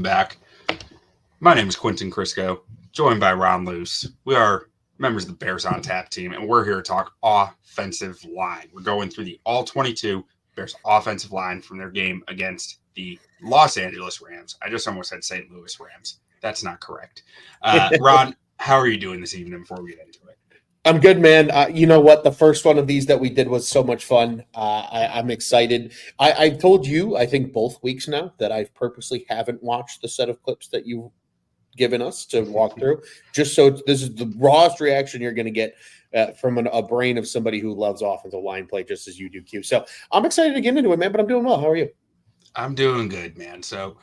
Welcome back. My name is Quentin Crisco, joined by Ron Luce. We are members of the Bears on Tap team, and we're here to talk offensive line. We're going through the all-22 Bears offensive line from their game against the Los Angeles Rams. I just almost said St. Louis Rams. That's not correct. Ron, how are you doing this evening before we get into it? I'm good, man. You know what? The first one of these that we did was so much fun. I'm excited. I've told you, I think both weeks now, that I purposely haven't watched the set of clips that you've given us to walk through, just so this is the rawest reaction you're going to get from a brain of somebody who loves offensive line play just as you do, Q. So I'm excited to get into it, man, but I'm doing well. How are you? I'm doing good, man. So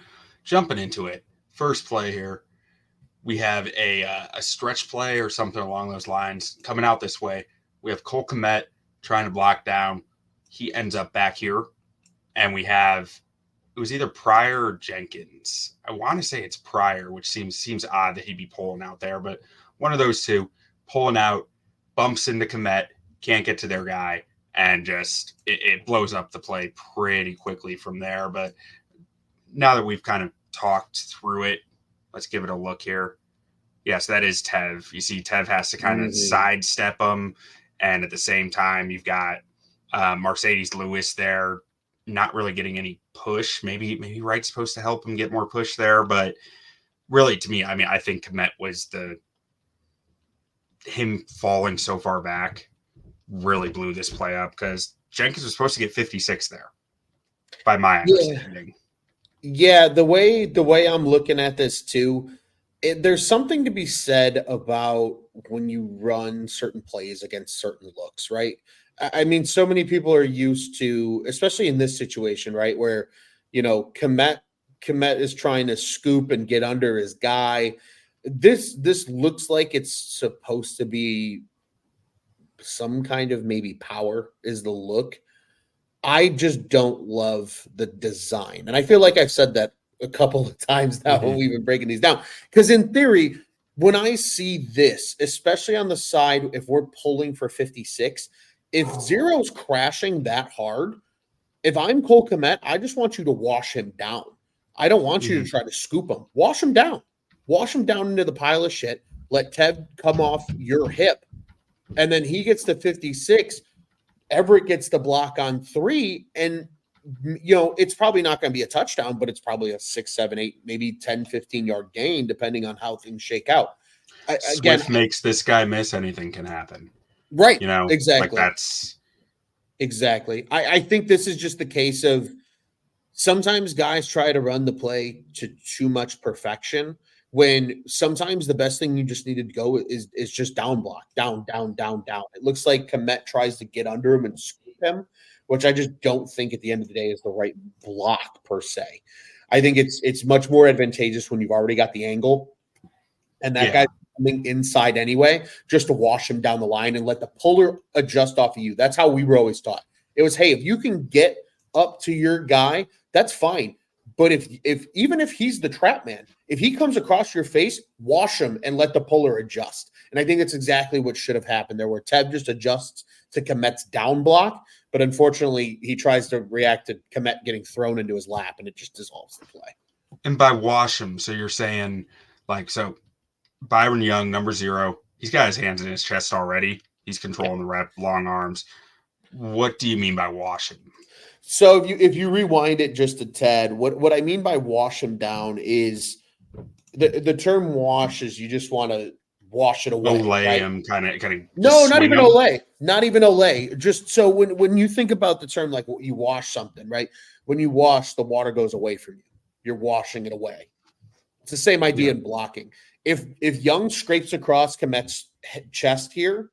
jumping into it, first play here. We have a stretch play or something along those lines coming out this way. We have Cole Kmet trying to block down. He ends up back here. And we have, it was either Pryor or Jenkins. I want to say it's Pryor, which seems odd that he'd be pulling out there. But one of those two pulling out, bumps into Kmet, can't get to their guy, and just it blows up the play pretty quickly from there. But now that we've kind of talked through it, let's give it a look here. Yes, that is Tev. You see Tev has to kind of sidestep him. And at the same time, you've got Mercedes Lewis there, not really getting any push. Maybe Wright's supposed to help him get more push there. But really, to me, I mean, I think Kmet was him falling so far back really blew this play up because Jenkins was supposed to get 56 there by my understanding. Yeah, the way I'm looking at this too, there's something to be said about when you run certain plays against certain looks, right? I mean, so many people are used to, especially in this situation, right, where Kmet is trying to scoop and get under his guy. This looks like it's supposed to be some kind of maybe power is the look. I just don't love the design. And I feel like I've said that a couple of times now when we've been breaking these down. Because in theory, when I see this, especially on the side, if we're pulling for 56, if zero's crashing that hard, if I'm Cole Kmet, I just want you to wash him down. I don't want you to try to scoop him. Wash him down. Wash him down into the pile of shit. Let Tev come off your hip. And then he gets to 56. Everett gets the block on 3, and it's probably not going to be a touchdown, but it's probably a 6, 7, 8, maybe 10, 15-yard gain, depending on how things shake out. Swift makes this guy miss, anything can happen. Right. Exactly. Like that's exactly. I think this is just the case of sometimes guys try to run the play to too much perfection, when sometimes the best thing you just need to go is just down block, down. It looks like Kmet tries to get under him and scoop him, which I just don't think at the end of the day is the right block per se. I think it's much more advantageous when you've already got the angle and that guy's coming inside anyway, just to wash him down the line and let the puller adjust off of you. That's how we were always taught. It was, hey, if you can get up to your guy, that's fine. But even if he's the trap man, if he comes across your face, wash him and let the puller adjust. And I think that's exactly what should have happened there, where Tev just adjusts to Kmet's down block. But unfortunately, he tries to react to Kmet getting thrown into his lap, and it just dissolves the play. And by wash him, so you're saying, so Byron Young, number 0, he's got his hands in his chest already. He's controlling the rep, long arms. What do you mean by wash him? So if you rewind it just a tad, what I mean by wash him down is the term wash is you just want to wash it away. Olay him, kind of. No, not even Olay. Not even Olay. Just so when you think about the term, like you wash something, right? When you wash, the water goes away from you. You're washing it away. It's the same idea in blocking. If Young scrapes across Kmet's chest here,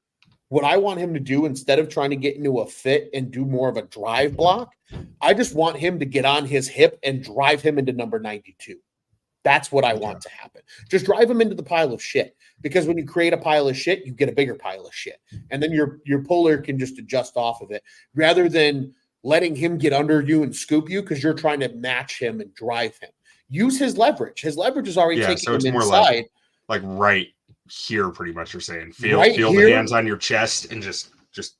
what I want him to do, instead of trying to get into a fit and do more of a drive block, I just want him to get on his hip and drive him into number 92. That's what I want to happen. Just drive him into the pile of shit. Because when you create a pile of shit, you get a bigger pile of shit. And then your puller can just adjust off of it, rather than letting him get under you and scoop you because you're trying to match him and drive him. Use his leverage. His leverage is already taking him inside. Like right here, pretty much you're saying. Feel the hands on your chest and just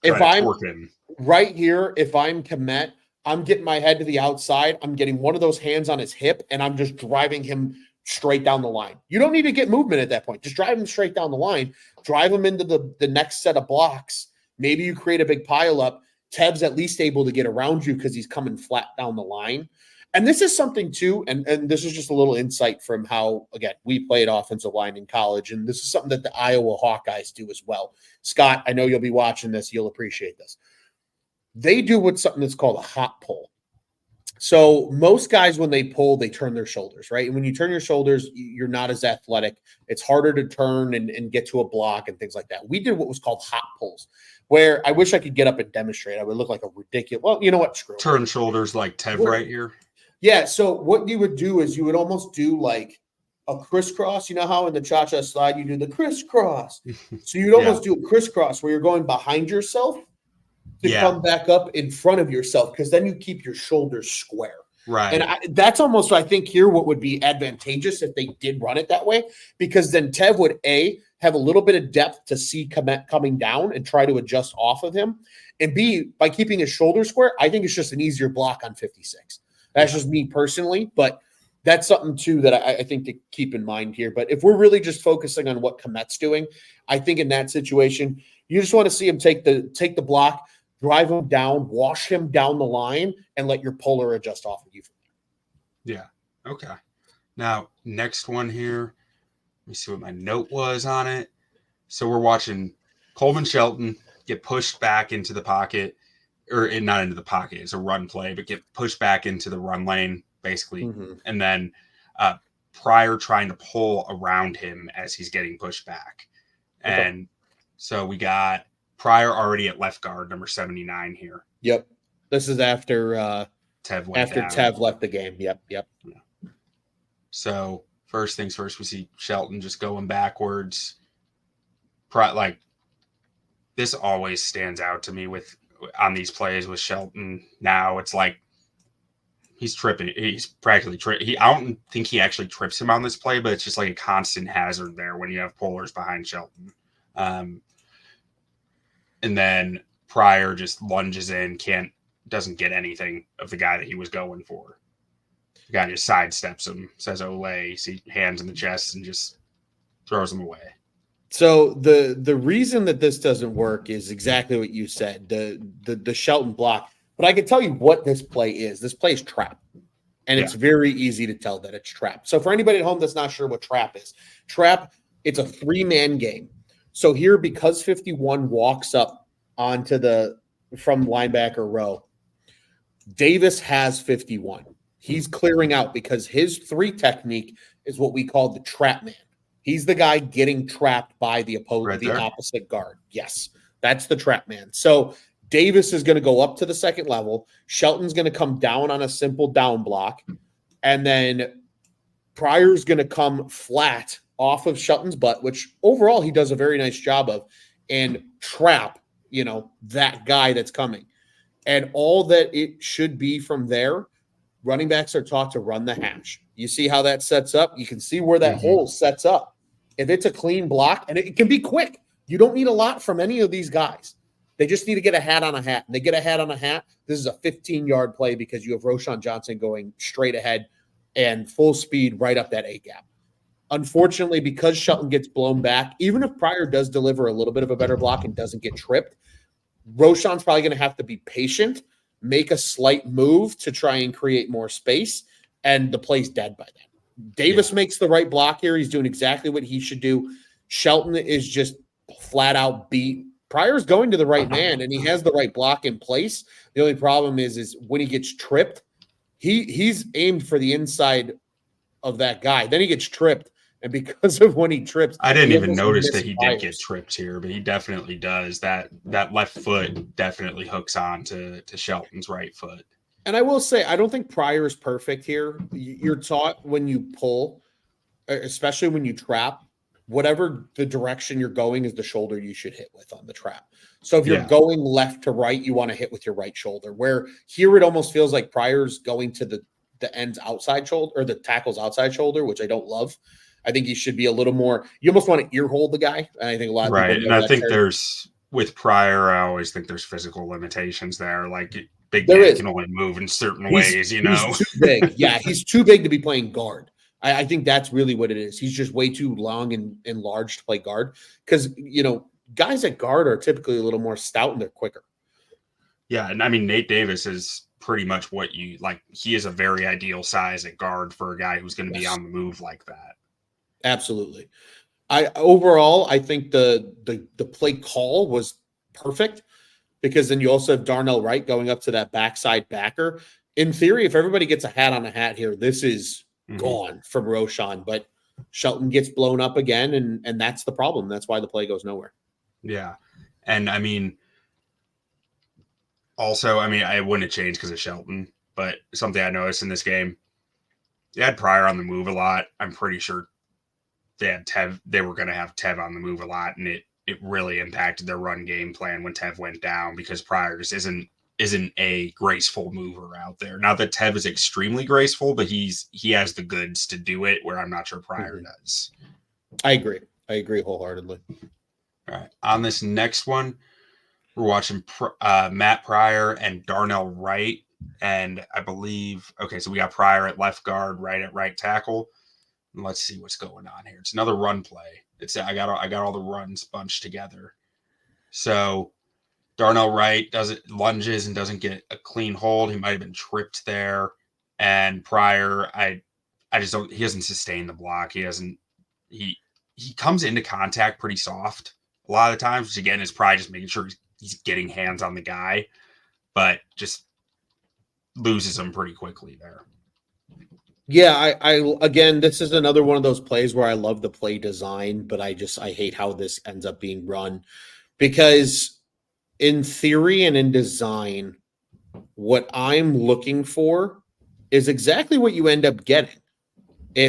if I'm working right here, if I'm Kmet, I'm getting my head to the outside. I'm getting one of those hands on his hip, and I'm just driving him straight down the line. You don't need to get movement at that point. Just drive him straight down the line. Drive him into the next set of blocks. Maybe you create a big pile up. Tev's at least able to get around you because he's coming flat down the line. And this is something too, and this is just a little insight from how, again, we played offensive line in college, and this is something that the Iowa Hawkeyes do as well. Scott, I know you'll be watching this. You'll appreciate this. They do what's something that's called a hot pull. So most guys, when they pull, they turn their shoulders, right? And when you turn your shoulders, you're not as athletic. It's harder to turn and get to a block and things like that. We did what was called hot pulls, where I wish I could get up and demonstrate. I would look like a ridiculous. Well, you know what? Screw it. Turn shoulders like Tev right here. Yeah. So what you would do is you would almost do like a crisscross. You know how in the cha-cha slide you do the crisscross. So you'd almost do a crisscross where you're going behind yourself to come back up in front of yourself, because then you keep your shoulders square. Right. And that's almost, I think, here what would be advantageous if they did run it that way, because then Tev would, A, have a little bit of depth to see coming down and try to adjust off of him. And B, by keeping his shoulders square, I think it's just an easier block on 56. That's just me personally, but that's something, too, that I think to keep in mind here. But if we're really just focusing on what Komet's doing, I think in that situation, you just want to see him take the block, drive him down, wash him down the line, and let your puller adjust off of you. Yeah. Okay. Now, next one here. Let me see what my note was on it. So we're watching Coleman Shelton get pushed back into the pocket, or not into the pocket. It's a run play, but get pushed back into the run lane, basically. Mm-hmm. And then Pryor trying to pull around him as he's getting pushed back. Okay. And so we got Pryor already at left guard, number 79 here. Yep. This is after Tev Tev left the game. Yep. Yeah. So first things first, we see Shelton just going backwards. Like, this always stands out to me on these plays with Shelton. Now it's like he's tripping. He's practically tripping. I don't think he actually trips him on this play, but it's just like a constant hazard there when you have pullers behind Shelton. And then Pryor just lunges in, doesn't get anything of the guy that he was going for. The guy just sidesteps him, says "Olay," see hands in the chest, and just throws him away. So the reason that this doesn't work is exactly what you said, the Shelton block. But I can tell you what this play is. This play is trap. And it's very easy to tell that it's trap. So for anybody at home that's not sure what trap is, it's a 3-man game. So here, because 51 walks up onto from linebacker row, Davis has 51. He's clearing out because his 3 technique is what we call the trap man. He's the guy getting trapped by the opposite guard. Yes, that's the trap man. So Davis is going to go up to the second level. Shelton's going to come down on a simple down block. And then Pryor's going to come flat off of Shelton's butt, which overall he does a very nice job of, and trap, that guy that's coming. And all that it should be from there, running backs are taught to run the hash. You see how that sets up? You can see where that hole sets up. If it's a clean block, and it can be quick, you don't need a lot from any of these guys. They just need to get a hat on a hat. And they get a hat on a hat. This is a 15-yard play because you have Roschon Johnson going straight ahead and full speed right up that A-gap. Unfortunately, because Shelton gets blown back, even if Pryor does deliver a little bit of a better block and doesn't get tripped, Roschon's probably going to have to be patient, make a slight move to try and create more space, and the play's dead by then. Davis makes the right block here. He's doing exactly what he should do. Shelton is just flat out beat. Pryor's going to the right man, and he has the right block in place. The only problem is when he gets tripped, he's aimed for the inside of that guy. Then he gets tripped, and because of when he trips, I didn't even notice that he did get tripped here, but he definitely does. That left foot definitely hooks on to Shelton's right foot. And I will say, I don't think Pryor is perfect here. You're taught when you pull, especially when you trap, whatever the direction you're going is the shoulder you should hit with on the trap. So if you're going left to right, you want to hit with your right shoulder. Where here it almost feels like Pryor's going to the end's outside shoulder, or the tackle's outside shoulder, which I don't love. I think you should be a little more. You almost want to ear hold the guy. And I think a lot of people. And I think with Pryor, I always think there's physical limitations there. Like big There man is. can only move in certain He's, ways, you he's know? too big. Yeah, he's too big to be playing guard. I think that's really what it is. He's just way too long and large to play guard because, guys at guard are typically a little more stout and they're quicker. Yeah, and I mean, Nate Davis is pretty much what you like. He is a very ideal size at guard for a guy who's going to be on the move like that. Absolutely. I think the play call was perfect because then you also have Darnell Wright going up to that backside backer. In theory, if everybody gets a hat on a hat here, this is gone from Roshan, but Shelton gets blown up again, and that's the problem. That's why the play goes nowhere. Yeah. And I mean, also, I mean, I wouldn't have changed because of Shelton, but something I noticed in this game, they had Pryor on the move a lot. I'm pretty sure they were going to have Tev on the move a lot, and it really impacted their run game plan when Tev went down because Pryor just isn't a graceful mover out there. Not that Tev is extremely graceful, but he has the goods to do it where I'm not sure Pryor does. I agree wholeheartedly. All right. On this next one, we're watching Matt Pryor and Darnell Wright. And I believe, okay, so we got Pryor at left guard, Wright at right tackle. And let's see what's going on here. It's another run play. I got all the runs bunched together. So Darnell Wright lunges and doesn't get a clean hold. He might have been tripped there. And Pryor, I just don't. He doesn't sustain the block. He comes into contact pretty soft a lot of the times, which again is probably just making sure he's getting hands on the guy, but just loses him pretty quickly there. Yeah, I again, this is another one of those plays where I love the play design, but I hate how this ends up being run because in theory and in design, what I'm looking for is exactly what you end up getting.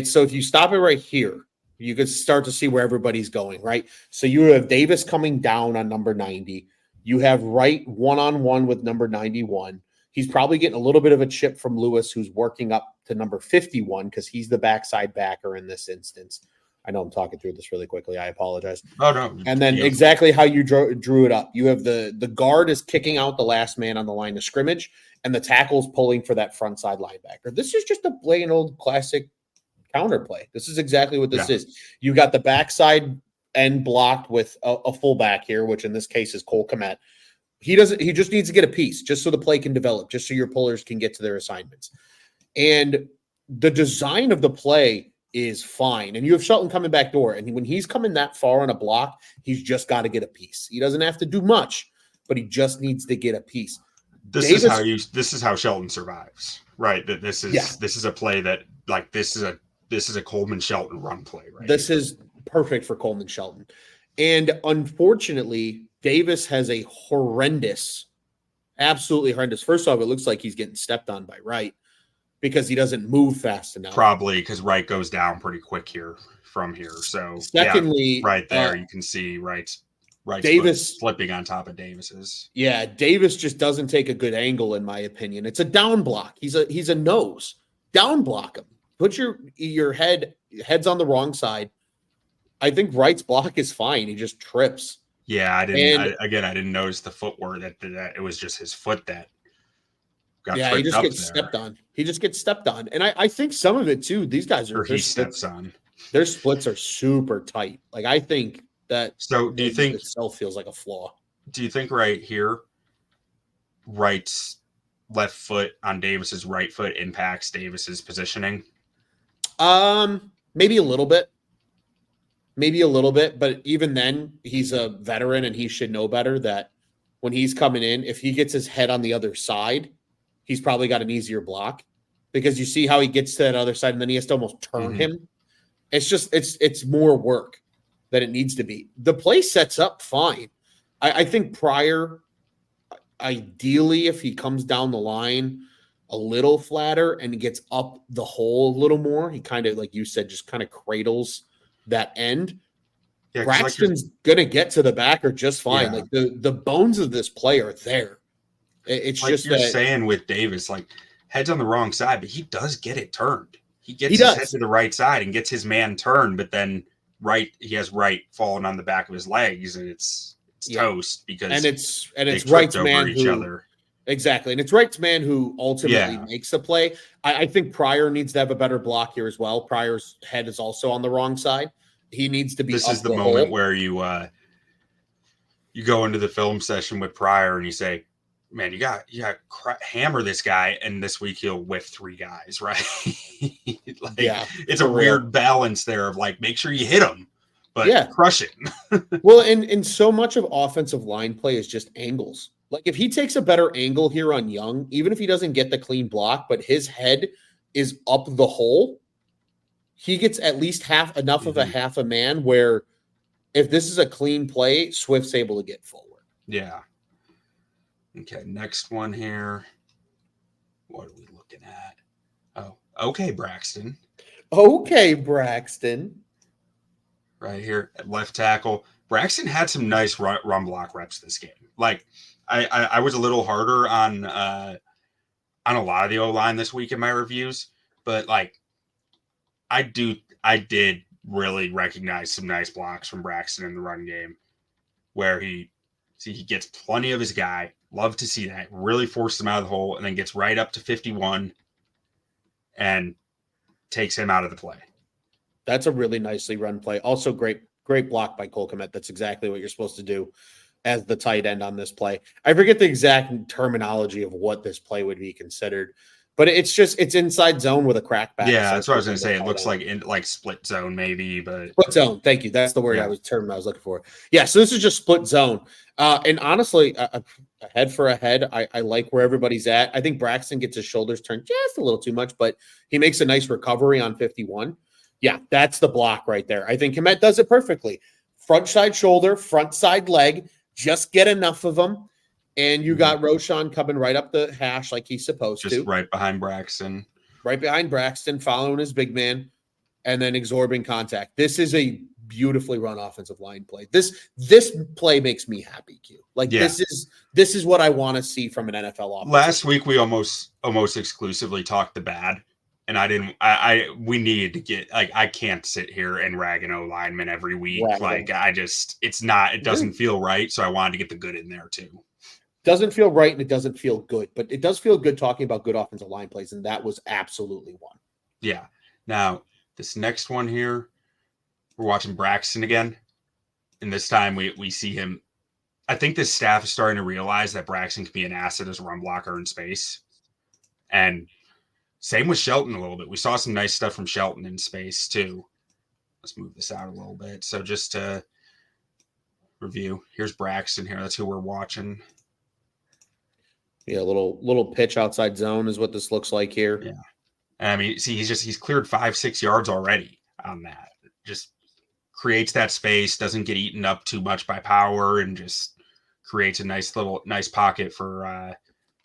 So if you stop it right here, you could start to see where everybody's going, right? So you have Davis coming down on number 90. You have Wright one-on-one with number 91. He's probably getting a little bit of a chip from Lewis, who's working up to number 51 because he's the backside backer in this instance. I know I'm talking through this really quickly. I apologize. Oh, no. And then exactly how you drew it up. You have the guard is kicking out the last man on the line of scrimmage, and the tackle's pulling for that front side linebacker. This is just a plain old classic counterplay. This is exactly what this is. You got the backside end blocked with a fullback here, which in this case is Cole Kmet. He just needs to get a piece just so the play can develop, just so your pullers can get to their assignments. And the design of the play is fine. And you have Shelton coming back door. And when he's coming that far on a block, he's just got to get a piece. He doesn't have to do much, but he just needs to get a piece. This is how Shelton survives, right? That this is a play that like this is a Coleman Shelton run play, right? This is perfect for Coleman Shelton. And unfortunately, Davis has a absolutely horrendous. First off, it looks like he's getting stepped on by Wright because he doesn't move fast enough. Probably because Wright goes down pretty quick from here. So secondly, right there you can see Wright's Davis flipping on top of Davis's. Yeah, Davis just doesn't take a good angle, in my opinion. It's a down block. He's a nose. Down block him. Put your head's on the wrong side. I think Wright's block is fine. He just trips. Yeah, I didn't notice the footwork that it was just his foot that got he just gets stepped on. He just gets stepped on. And I think some of it too, these guys are steps on. Their splits are super tight. Like I think that do you think itself feels like a flaw? Do you think right here Wright's left foot on Davis's right foot impacts Davis's positioning? Maybe a little bit. But even then, he's a veteran and he should know better that when he's coming in, if he gets his head on the other side, he's probably got an easier block because you see how he gets to that other side and then he has to almost turn him. It's just, it's more work than it needs to be. The play sets up fine. I think Pryor, ideally, if he comes down the line a little flatter and gets up the hole a little more, he kind of, like you said, just kind of cradles that end. Yeah, Braxton's gonna get to the backer just fine. Yeah. Like the bones of this play are there. It's like just you're saying with Davis, like head's on the wrong side, but he does get it turned. He gets his head to the right side and gets his man turned, but then he has Wright falling on the back of his legs, and it's toast because it's Wright's man each other. Exactly. And it's Wright's man who ultimately Yeah. makes the play. I think Pryor needs to have a better block here as well. Pryor's head is also on the wrong side. He needs to be This is up the the moment hole. where you go into the film session with Pryor and you say, man, you got hammer this guy, and this week he'll whiff 3 guys, right? Like, Yeah, it's a for real. weird balance there of like, make sure you hit him, but Yeah. crush it. Well, and so much of offensive line play is just angles. Like if he takes a better angle here on Young, even if he doesn't get the clean block, but his head is up the hole, he gets at least enough of a half a man where if this is a clean play, Swift's able to get forward. Yeah. Okay, next one here. What are we looking at? Oh, okay, Braxton. Okay, Braxton. Right here at left tackle. Braxton had some nice run block reps this game. Like, I was a little harder on a lot of the O-line this week in my reviews, but like I did really recognize some nice blocks from Braxton in the run game where he gets plenty of his guy. Love to see that. Really forced him out of the hole and then gets right up to 51 and takes him out of the play. That's a really nicely run play. Also great block by Coleman. That's exactly what you're supposed to do as the tight end on this play. I forget the exact terminology of what this play would be considered, but it's inside zone with a crackback. Yeah, that's what I was going to say. It looks like split zone maybe, but split zone. Thank you. That's the word I was looking for. Yeah, so this is just split zone. And honestly, a head for a head, I like where everybody's at. I think Braxton gets his shoulders turned just a little too much, but he makes a nice recovery on 51. Yeah, that's the block right there. I think Komet does it perfectly. Front side shoulder, front side leg, just get enough of them. And you got Roschon coming right up the hash like he's supposed to. Just right behind Braxton. Right behind Braxton, following his big man, and then absorbing contact. This is a beautifully run offensive line play. This play makes me happy, Q. Like this is what I want to see from an NFL offense. Last week we almost exclusively talked the bad. And we needed to get, like, I can't sit here and rag an O lineman every week. Like, it doesn't feel right. So I wanted to get the good in there too. Doesn't feel right and it doesn't feel good, but it does feel good talking about good offensive line plays. And that was absolutely one. Yeah. Now, this next one here, we're watching Braxton again. And this time we see him. I think this staff is starting to realize that Braxton can be an asset as a run blocker in space. And same with Shelton a little bit. We saw some nice stuff from Shelton in space too. Let's move this out a little bit. So just to review, here's Braxton here. That's who we're watching. Yeah, little pitch outside zone is what this looks like here. Yeah. And I mean, see, he's cleared 5-6 yards already on that. Just creates that space, doesn't get eaten up too much by power, and just creates a nice pocket for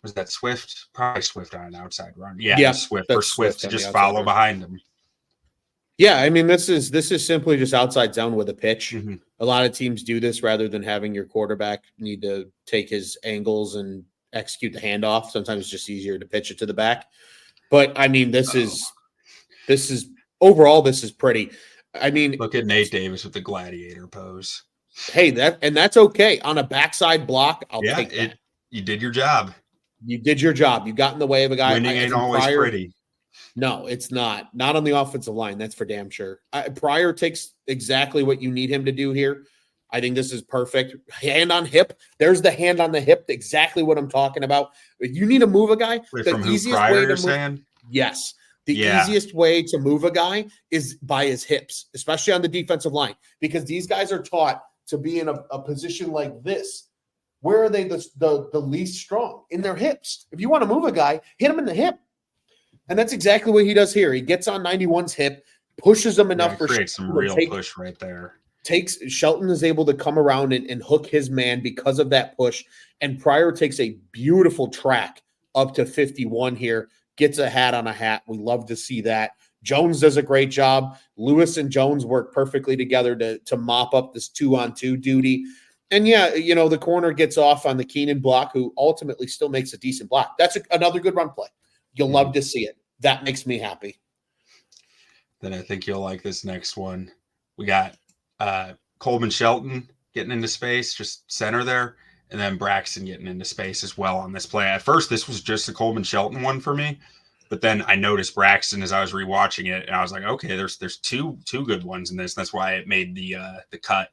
was that Swift? Probably Swift on an outside run. Yeah, Swift to just follow behind him. Yeah, I mean, this is simply just outside zone with a pitch. Mm-hmm. A lot of teams do this rather than having your quarterback need to take his angles and execute the handoff. Sometimes it's just easier to pitch it to the back. But I mean, this is overall, this is pretty. I mean, look at Nate Davis with the gladiator pose. Hey, that's okay. On a backside block, I'll take that. You did your job. You did your job. You got in the way of a guy. Winning ain't always pretty. No, it's not. Not on the offensive line. That's for damn sure. Pryor takes exactly what you need him to do here. I think this is perfect. Hand on hip. There's the hand on the hip. Exactly what I'm talking about. If you need to move a guy, the easiest way to move. Yes. The easiest way to move a guy is by his hips, especially on the defensive line, because these guys are taught to be in a position like this. Where are they the least strong? In their hips. If you want to move a guy, hit him in the hip. And that's exactly what he does here. He gets on 91's hip, pushes him enough for create some real push right there. Shelton is able to come around and hook his man because of that push. And Pryor takes a beautiful track up to 51 here, gets a hat on a hat. We love to see that. Jones does a great job. Lewis and Jones work perfectly together to mop up this 2-on-2 duty. And the corner gets off on the Keenan block, who ultimately still makes a decent block. That's another good run play. You'll love to see it. That makes me happy. Then I think you'll like this next one. We got Coleman Shelton getting into space, just center there. and then Braxton getting into space as well on this play. At first, this was just a Coleman Shelton one for me, but then I noticed Braxton as I was rewatching it, and I was like, okay, there's two good ones in this. That's why it made the cut.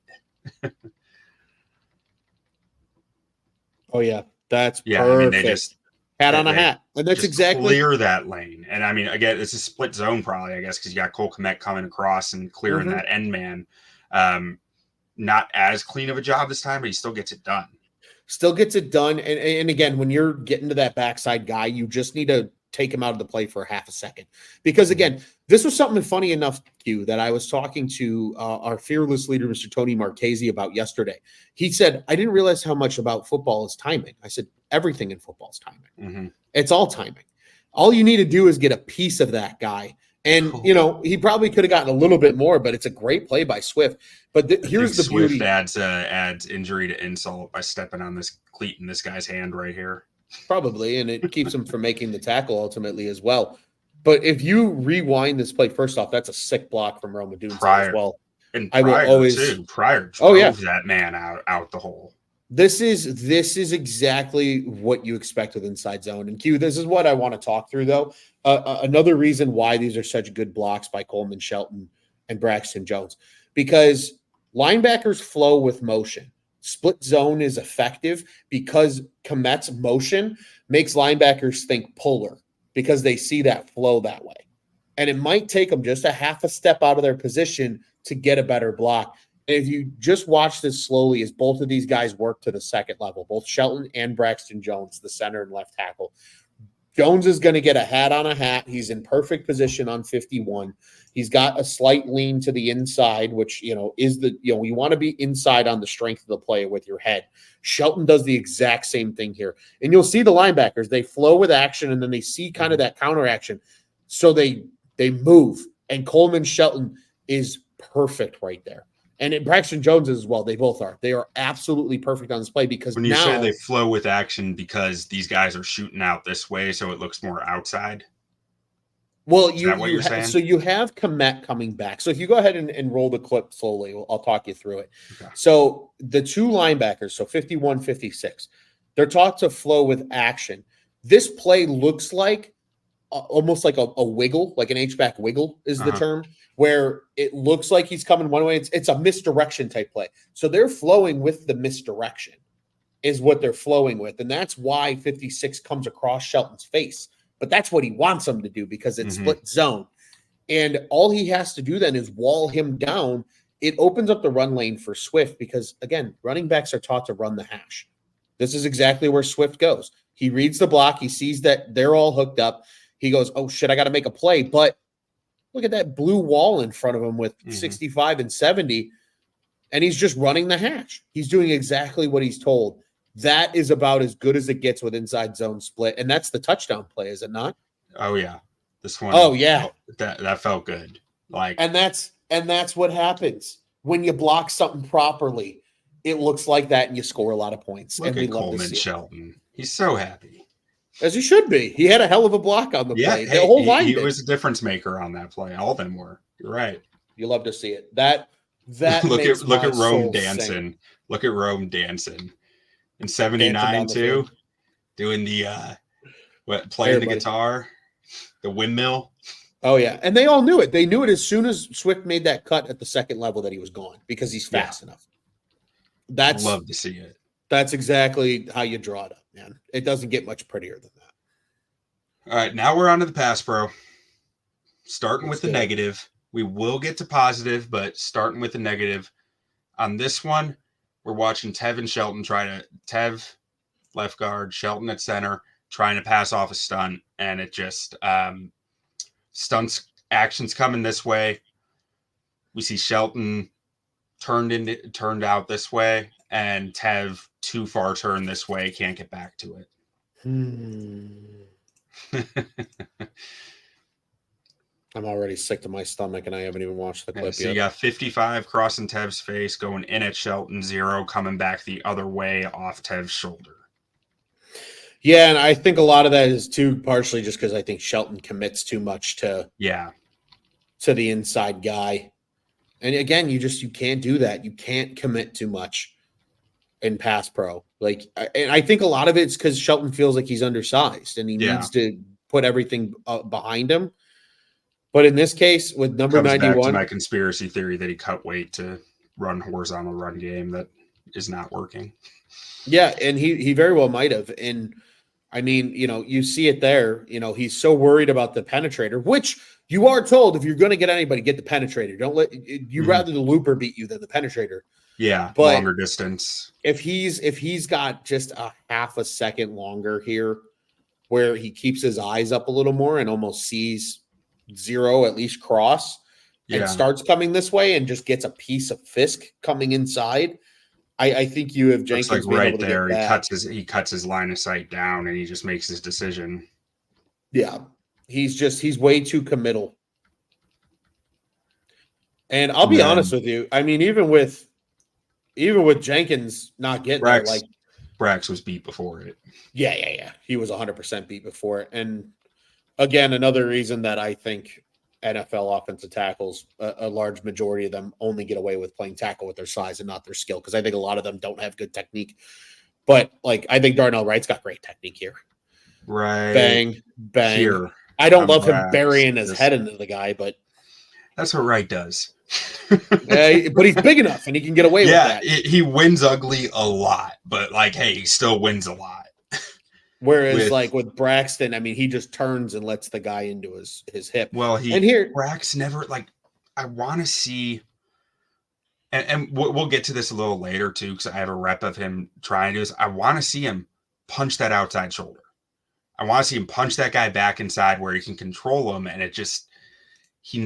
Oh yeah, that's Yeah, perfect. I mean they just hat on a hat, and that's just exactly clear that lane. And I mean, again, it's a split zone probably, I guess, because you got Cole Kmet coming across and clearing that end man. Not as clean of a job this time, but he still gets it done. Still gets it done. And again, when you're getting to that backside guy, you just need to take him out of the play for half a second. Because again, this was something funny enough, Q, that I was talking to our fearless leader, Mr. Tony Marchese, about yesterday. He said, I didn't realize how much about football is timing. I said, everything in football is timing. It's all timing. All you need to do is get a piece of that guy. And, you know, he probably could have gotten a little bit more, but it's a great play by Swift. But here's the Swift beauty. adds injury to insult by stepping on this cleat in this guy's hand right here. Probably, and it keeps him from making the tackle ultimately as well. But if you rewind this play, first off, that's a sick block from Roma Dunze as well. And Pryor drove that man out the hole. This is exactly what you expect with inside zone. And Q, this is what I want to talk through, though. Another reason why these are such good blocks by Coleman Shelton and Braxton Jones, because linebackers flow with motion. Split zone is effective because Kmet's motion makes linebackers think puller because they see that flow that way. And it might take them just a half a step out of their position to get a better block. And if you just watch this slowly as both of these guys work to the second level, both Shelton and Braxton Jones, the center and left tackle, Jones is going to get a hat on a hat. He's in perfect position on 51. He's got a slight lean to the inside, which, you know, you want to be inside on the strength of the play with your head. Shelton does the exact same thing here. And you'll see the linebackers, they flow with action and then they see kind of that counter action. So they move. And Coleman Shelton is perfect right there. And Braxton Jones as well. They both are. They are absolutely perfect on this play because when you say they flow with action because these guys are shooting out this way, so it looks more outside. Well, you're saying? So you have Kmet coming back. So if you go ahead and roll the clip slowly, I'll talk you through it. Okay. So the two linebackers, so 51, 56, they're taught to flow with action. This play looks like almost like a wiggle, like an H-back wiggle is the term, where it looks like he's coming one way. It's a misdirection type play. So they're flowing with the misdirection is what they're flowing with. And that's why 56 comes across Shelton's face. But that's what he wants him to do because it's split zone. And all he has to do then is wall him down. It opens up the run lane for Swift because, again, running backs are taught to run the hash. This is exactly where Swift goes. He reads the block. He sees that they're all hooked up. He goes, oh, shit, I got to make a play. But look at that blue wall in front of him with 65 and 70, and he's just running the hash. He's doing exactly what he's told. That is about as good as it gets with inside zone split, and that's the touchdown play, is it not? Oh, yeah. This one. Oh, yeah. That felt good. And that's what happens. When you block something properly, it looks like that, and you score a lot of points. Look at Coleman Shelton. He's so happy. As he should be. He had a hell of a block on the play. The whole line he was a difference maker on that play. All of them were. You're right. You love to see it. That look at Rome dancing. Look at Rome dancing. In 79 too. Doing the playing the guitar, the windmill. Oh yeah. And they all knew it. They knew it as soon as Swift made that cut at the second level that he was gone because he's fast enough. Love to see it. That's exactly how you draw it up, man. It doesn't get much prettier than that. All right, now we're on to the pass pro. Starting with the negative. We will get to positive, but starting with the negative. On this one, we're watching Teven Shelton Tev left guard, Shelton at center, trying to pass off a stunt, and it just stunts actions coming this way. We see Shelton turned out this way, and Tev too far turned this way, can't get back to it. I'm already sick to my stomach, and I haven't even watched the clip yet. So you got 55 crossing Tev's face, going in at Shelton, 0 coming back the other way off Tev's shoulder. Yeah, and I think a lot of that is too partially just because I think Shelton commits too much to the inside guy. And again, you can't do that. You can't commit too much. in pass pro. And I think a lot of it's because Shelton feels like he's undersized and he needs to put everything behind him. But in this case, with number Comes 91, back to my conspiracy theory that he cut weight to run horizontal run game that is not working. Yeah, and he very well might have. And I mean, you see it there. He's so worried about the penetrator, which you are told if you're going to get anybody, get the penetrator. Don't let you rather the looper beat you than the penetrator. Yeah, but longer distance. If he's got just a half a second longer here, where he keeps his eyes up a little more and almost sees zero at least cross, and starts coming this way and just gets a piece of Fisk coming inside. I think you have Jenkins being able to there. He cuts his line of sight down and he just makes his decision. Yeah, he's way too committal. And I'll be honest with you. I mean, even with Jenkins not getting there, like Brax was beat before it. Yeah. He was 100% beat before it. And again, another reason that I think NFL offensive tackles, a large majority of them only get away with playing tackle with their size and not their skill, because I think a lot of them don't have good technique. But I think Darnell Wright's got great technique here. Right. Bang. Here, I don't love him burying his head into the guy, but that's what Wright does. But he's big enough and he can get away with that. He wins ugly a lot, but hey, he still wins a lot. Whereas with Braxton, I mean, he just turns and lets the guy into his hip. Well, Brax never I want to see, and we'll get to this a little later too, because I have a rep of him trying to do this. I want to see him punch that outside shoulder. I want to see him punch that guy back inside where he can control him, and it just he's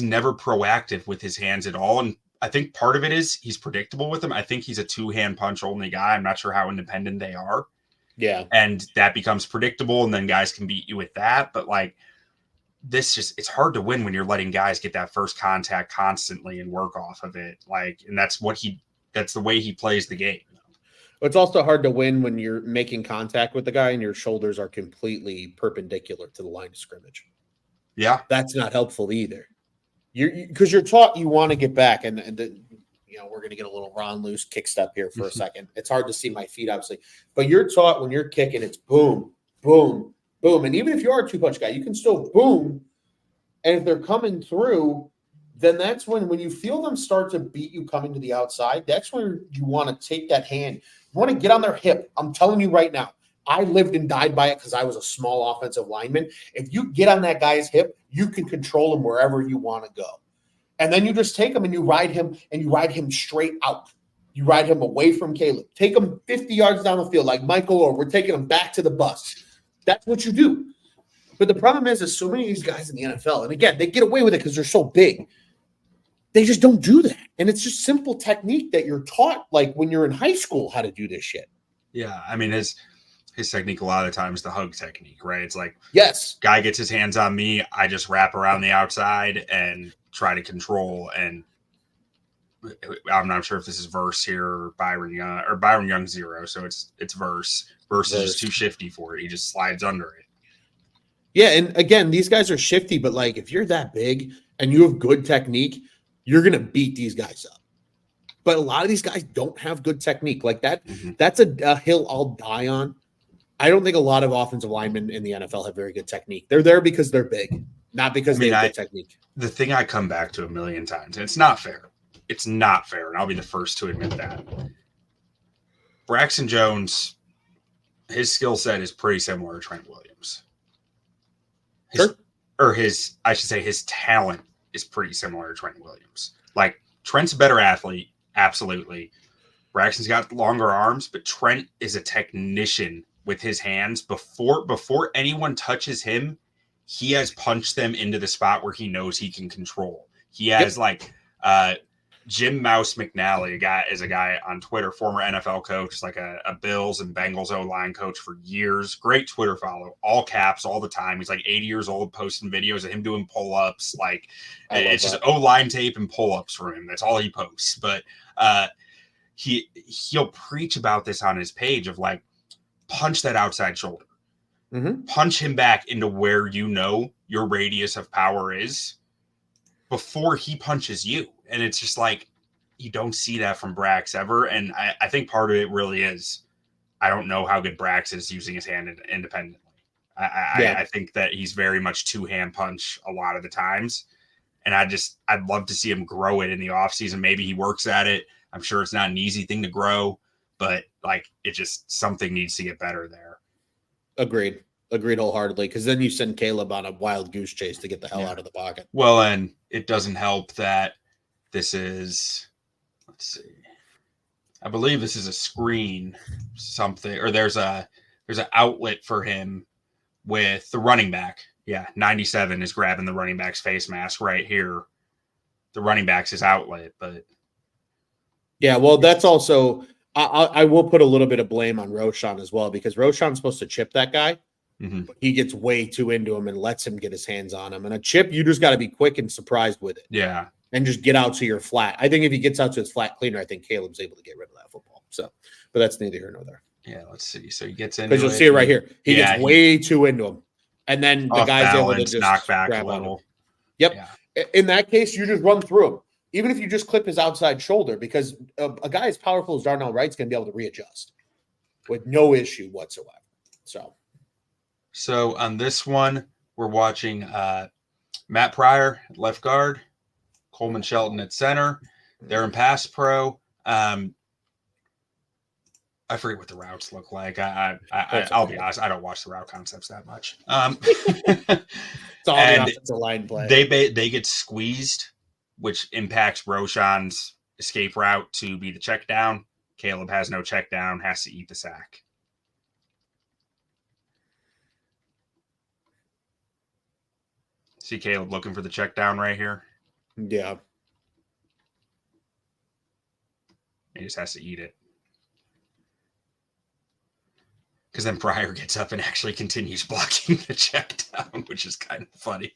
never proactive with his hands at all. And I think part of it is he's predictable with them. I think he's a two-hand punch only guy. I'm not sure how independent they are. Yeah. And that becomes predictable, and then guys can beat you with that. But it's hard to win when you're letting guys get that first contact constantly and work off of it. And that's the way he plays the game. It's also hard to win when you're making contact with the guy and your shoulders are completely perpendicular to the line of scrimmage. Yeah. That's not helpful either. Because you're taught you want to get back, and we're going to get a little Ron Loose kick step here for a second. It's hard to see my feet, obviously. But you're taught when you're kicking, it's boom, boom, boom. And even if you are a two-punch guy, you can still boom. And if they're coming through, then that's when you feel them start to beat you coming to the outside, that's when you want to take that hand. You want to get on their hip. I'm telling you right now, I lived and died by it because I was a small offensive lineman. If you get on that guy's hip, you can control him wherever you want to go. And then you just take him and you ride him straight out. You ride him away from Caleb. Take him 50 yards down the field like Michael, or we're taking him back to the bus. That's what you do. But the problem is so many of these guys in the NFL, and again, they get away with it because they're so big. They just don't do that. And it's just simple technique that you're taught when you're in high school how to do this shit. Yeah. I mean, his technique a lot of the times the hug technique, right? It's yes, guy gets his hands on me, I just wrap around the outside and try to control. And I'm not sure if this is Verse here or Byron Young 0. So it's Verse. Verse is just too shifty for it. He just slides under it. Yeah. And again, these guys are shifty, but if you're that big and you have good technique, you're going to beat these guys up. But a lot of these guys don't have good technique like that. Mm-hmm. That's a hill I'll die on. I don't think a lot of offensive linemen in the NFL have very good technique. They're there because they're big, not because they have good technique. The thing I come back to a million times, and it's not fair. It's not fair, and I'll be the first to admit that. Braxton Jones, his skill set is pretty similar to Trent Williams. His talent is pretty similar to Trent Williams. Trent's a better athlete, absolutely. Braxton's got longer arms, but Trent is a technician with his hands. Before anyone touches him, he has punched them into the spot where he knows he can control. He has Jim Mouse McNally, a guy on Twitter, former NFL coach, a Bills and Bengals O-line coach for years. Great Twitter follow, all caps all the time. He's 80 years old, posting videos of him doing pull-ups. It's just O-line tape and pull-ups for him. That's all he posts. But he'll preach about this on his page of punch that outside shoulder. Mm-hmm. Punch him back into where your radius of power is before he punches you. And it's just you don't see that from Brax ever. And I think part of it really is, I don't know how good Brax is using his hand independently. I think that he's very much two-hand punch a lot of the times. And I'd love to see him grow it in the offseason. Maybe he works at it. I'm sure it's not an easy thing to grow, but like it just, something needs to get better there. Agreed wholeheartedly. Because then you send Caleb on a wild goose chase to get the hell out of the pocket. Well, and it doesn't help that this is, let's see, I believe this is a screen something, or there's an outlet for him with the running back. Yeah, 97 is grabbing the running back's face mask right here. The running back's his outlet, but yeah, well, that's also I will put a little bit of blame on Roshan as well, because Roshan's supposed to chip that guy. Mm-hmm. But he gets way too into him and lets him get his hands on him. And a chip, you just got to be quick and surprised with it. Yeah. And just get out to your flat. I think if he gets out to his flat cleaner, I think Caleb's able to get rid of that football. So, but that's neither here nor there. Yeah, let's see. So he gets into it. Because you'll see it right here. He gets way too into him. And then the guy's able to just knock back a little. Yep. Yeah. In that case, you just run through him. Even if you just clip his outside shoulder, because a guy as powerful as Darnell Wright's going to be able to readjust with no issue whatsoever. So on this one, we're watching Matt Pryor at left guard, Coleman Shelton at center. They're in pass pro. I forget what the routes look like. I'll be honest, I don't watch the route concepts that much. It's all the offensive line play. They get squeezed, which impacts Roshan's escape route to be the check down. Caleb has no check down, has to eat the sack. See Caleb looking for the check down right here. Yeah. He just has to eat it. Because then Pryor gets up and actually continues blocking the check down, which is kind of funny.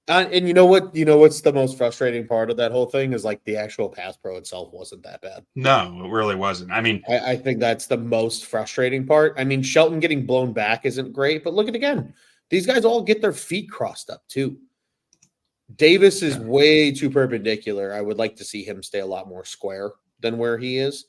And you know what? You know what's the most frustrating part of that whole thing is like the actual pass pro itself wasn't that bad. No, it really wasn't. I mean, I think that's the most frustrating part. I mean, Shelton getting blown back isn't great, but look at it again. These guys all get their feet crossed up too. Davis is way too perpendicular. I would like to see him stay a lot more square than where he is.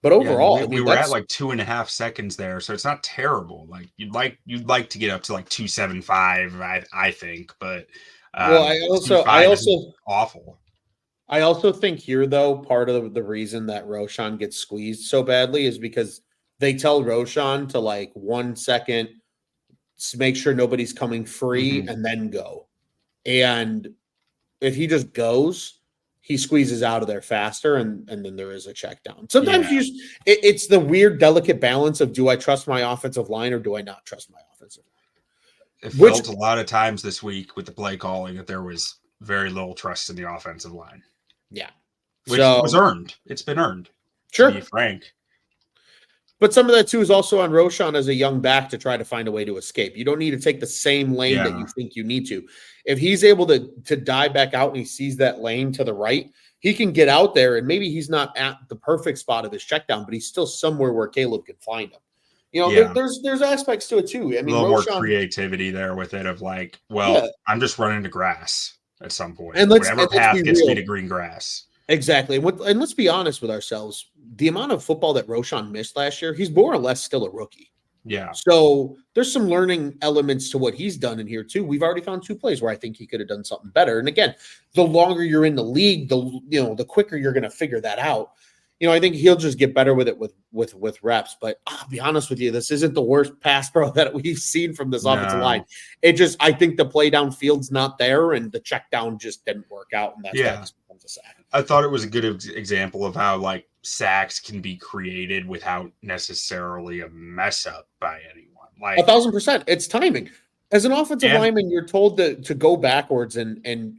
But overall, we were at like 2.5 seconds there, so it's not terrible. Like you'd like to get up to like 2.75, I think. But well, I also awful. I also think here though, part of the reason that Roshan gets squeezed so badly is because they tell Roshan to like 1 second, make sure nobody's coming free, and then go. And if he just goes, he squeezes out of there faster, and then there is a check down. Sometimes it's the weird, delicate balance of, do I trust my offensive line or do I not trust my offensive line? It felt a lot of times this week with the play calling that there was very little trust in the offensive line. Yeah. Which was earned. It's been earned. Sure. To be frank. But some of that, too, is also on Roshan as a young back to try to find a way to escape. You don't need to take the same lane that you think you need to. If he's able to dive back out and he sees that lane to the right, he can get out there, and maybe he's not at the perfect spot of his check down, but he's still somewhere where Caleb can find him. You know, there's aspects to it, too. I mean, a little more creativity there with it of like, I'm just running to grass at some point. And whatever path gets me to green grass. Exactly. And let's be honest with ourselves. The amount of football that Roshan missed last year, he's more or less still a rookie. Yeah. So there's some learning elements to what he's done in here too. We've already found 2 plays where I think he could have done something better. And again, the longer you're in the league, the quicker you're going to figure that out. You know, I think he'll just get better with it with reps. But I'll be honest with you, this isn't the worst pass pro that we've seen from this offensive line. I think the play downfield's not there, and the check down just didn't work out, and that's why this becomes a sack. I thought it was a good example of how like sacks can be created without necessarily a mess up by anyone. Like 1,000%, it's timing. As an offensive lineman, you're told to go backwards and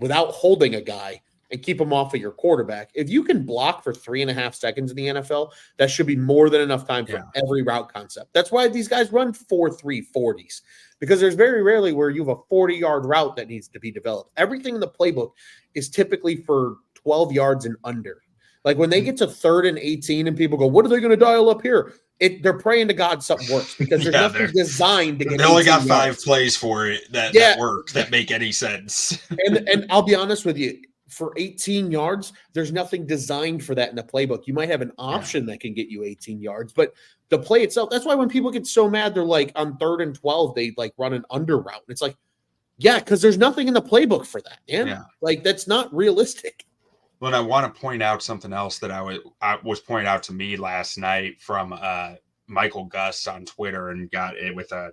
without holding a guy and keep him off of your quarterback. If you can block for 3.5 seconds in the NFL, that should be more than enough time for every route concept. That's why these guys run 4.3 40s, because there's very rarely where you have a 40-yard route that needs to be developed. Everything in the playbook is typically for 12 yards and under. Like when they get to 3rd and 18 and people go, what are they going to dial up here? they're praying to God something works because there's nothing designed to get. They only got 5 yards. plays for it that work, that make any sense. and I'll be honest with you, for 18 yards, there's nothing designed for that in the playbook. You might have an option that can get you 18 yards, but the play itself, that's why when people get so mad, they're like on 3rd and 12, they like run an under route. It's like, yeah, because there's nothing in the playbook for that, man. Yeah. Like, that's not realistic. Well, I want to point out something else that I was pointed out to me last night from Michael Gus on Twitter, and got it with a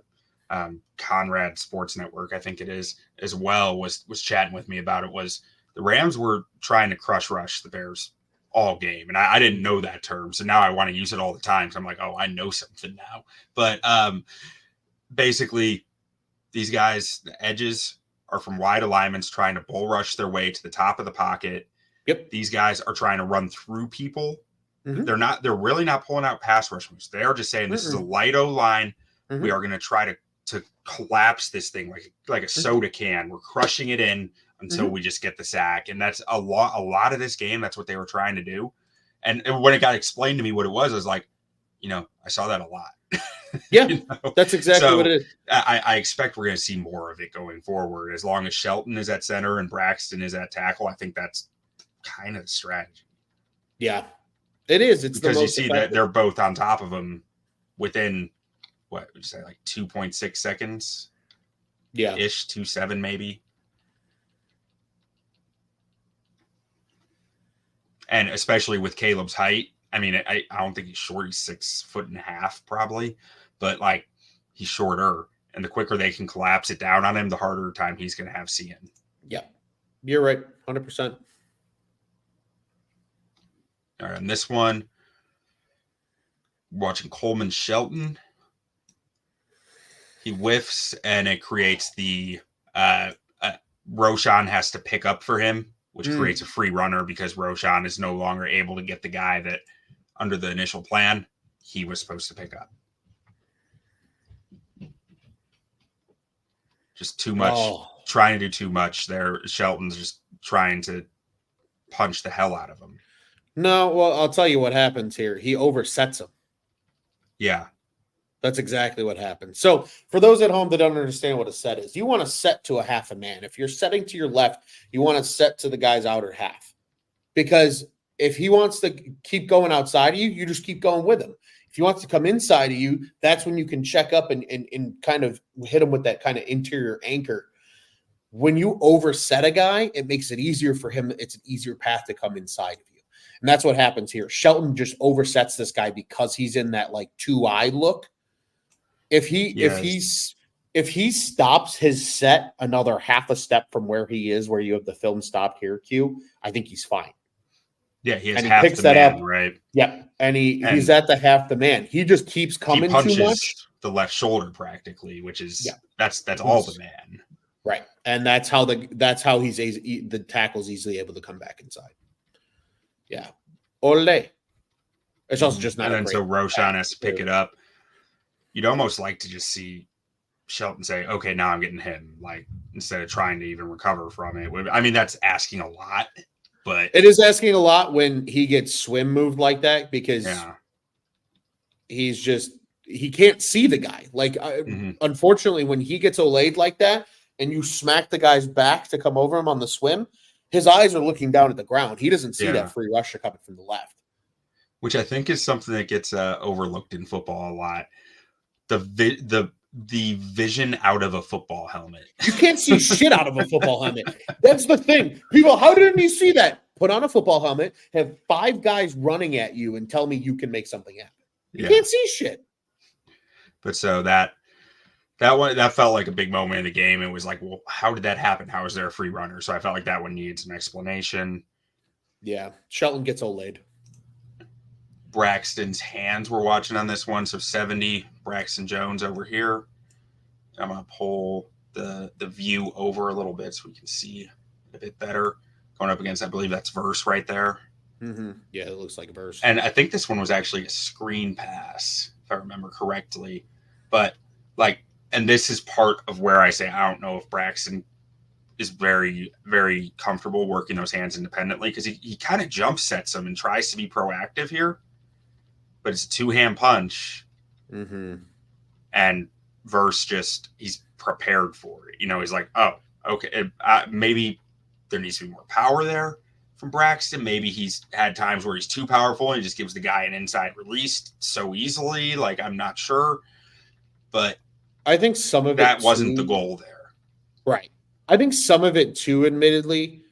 Conrad Sports Network, I think it is, as well, was chatting with me about it. Was the Rams were trying to crush rush the Bears all game. And I didn't know that term. So now I want to use it all the time. So I'm like, oh, I know something now. But basically, these guys, the edges, are from wide alignments trying to bull rush their way to the top of the pocket. Yep. These guys are trying to run through people. Mm-hmm. They're really not pulling out pass rush moves. They are just saying this is a light O line. Mm-hmm. We are going to try to collapse this thing like a soda can. We're crushing it in until we just get the sack. And that's a lot of this game. That's what they were trying to do. And when it got explained to me what it was, I was like, I saw that a lot. Yeah, that's exactly what it is. I expect we're going to see more of it going forward. As long as Shelton is at center and Braxton is at tackle, I think that's kind of the strategy. Yeah, it is. It's because you see that they're both on top of them within, what would you say, like 2.6 seconds? Yeah. Ish, 2.7 maybe. And especially with Caleb's height, I mean, I don't think he's short. He's 6'1.5" probably, but like he's shorter. And the quicker they can collapse it down on him, the harder time he's going to have seeing. Yeah, you're right, 100%. All right, and this one, watching Coleman Shelton. He whiffs, and it creates the Roshan has to pick up for him, which creates a free runner because Roshan is no longer able to get the guy that, under the initial plan, he was supposed to pick up. Just too much, trying to do too much there. Shelton's just trying to punch the hell out of him. No, well, I'll tell you what happens here. He oversets him. Yeah. That's exactly what happens. So for those at home that don't understand what a set is, you want to set to a half a man. If you're setting to your left, you want to set to the guy's outer half. Because if he wants to keep going outside of you, you just keep going with him. If he wants to come inside of you, that's when you can check up and kind of hit him with that kind of interior anchor. When you overset a guy, it makes it easier for him. It's an easier path to come inside of you. And that's what happens here. Shelton just oversets this guy because he's in that like 2-eye look. If he stops his set another half a step from where he is, where you have the film stop here, Q, I think he's fine. Yeah, he has half the man, right? Yeah, and he's at the half the man. He just keeps coming too much. The left shoulder practically, which is that's all the man. Right. And that's how the tackle's easily able to come back inside. Yeah. Ole. It's also just not. And then so Roshan has to pick it up. You'd almost like to just see Shelton say, okay, now I'm getting him, like, instead of trying to even recover from it. I mean, that's asking a lot, but it is asking a lot when he gets swim moved like that, because he can't see the guy. Like, unfortunately, when he gets olayed like that and you smack the guy's back to come over him on the swim, his eyes are looking down at the ground. He doesn't see that free rusher coming from the left. Which I think is something that gets overlooked in football a lot. The vision out of a football helmet. You can't see shit out of a football helmet. That's the thing. People, how didn't he see that? Put on a football helmet, have 5 guys running at you, and tell me you can make something happen. You can't see shit. But so that felt like a big moment in the game. It was like, well, how did that happen? How is there a free runner? So I felt like that one needs an explanation. Yeah. Shelton gets olayed. Braxton's hands we're watching on this one. So 70, Braxton Jones over here. I'm going to pull the view over a little bit so we can see a bit better. Going up against, I believe that's Verse right there. Mm-hmm. Yeah, it looks like a Verse. And I think this one was actually a screen pass, if I remember correctly. But like, and this is part of where I say I don't know if Braxton is very, very comfortable working those hands independently, because he kind of jump sets them and tries to be proactive here. but it's a two-hand punch. Mm-hmm. And Verse he's prepared for it. He's like, oh, okay, maybe there needs to be more power there from Braxton. Maybe he's had times where he's too powerful and he just gives the guy an inside release so easily. Like, I'm not sure, but I think some of that it wasn't too, the goal there. Right. I think some of it too, admittedly,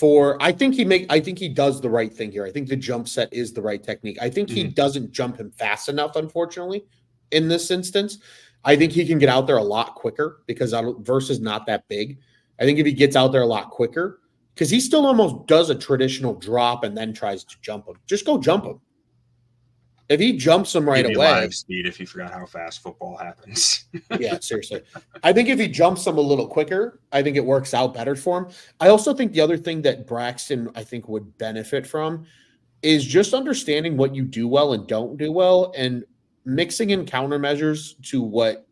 I think he does the right thing here. I think the jump set is the right technique. I think he doesn't jump him fast enough, unfortunately, in this instance. I think he can get out there a lot quicker because Verse is not that big. I think if he gets out there a lot quicker, because he still almost does a traditional drop and then tries to jump him. Just go jump him. If he jumps him right away, live speed. If you forgot how fast football happens, yeah, seriously. I think if he jumps him a little quicker, I think it works out better for him. I also think the other thing that Braxton, I think, would benefit from is just understanding what you do well and don't do well, and mixing in countermeasures to what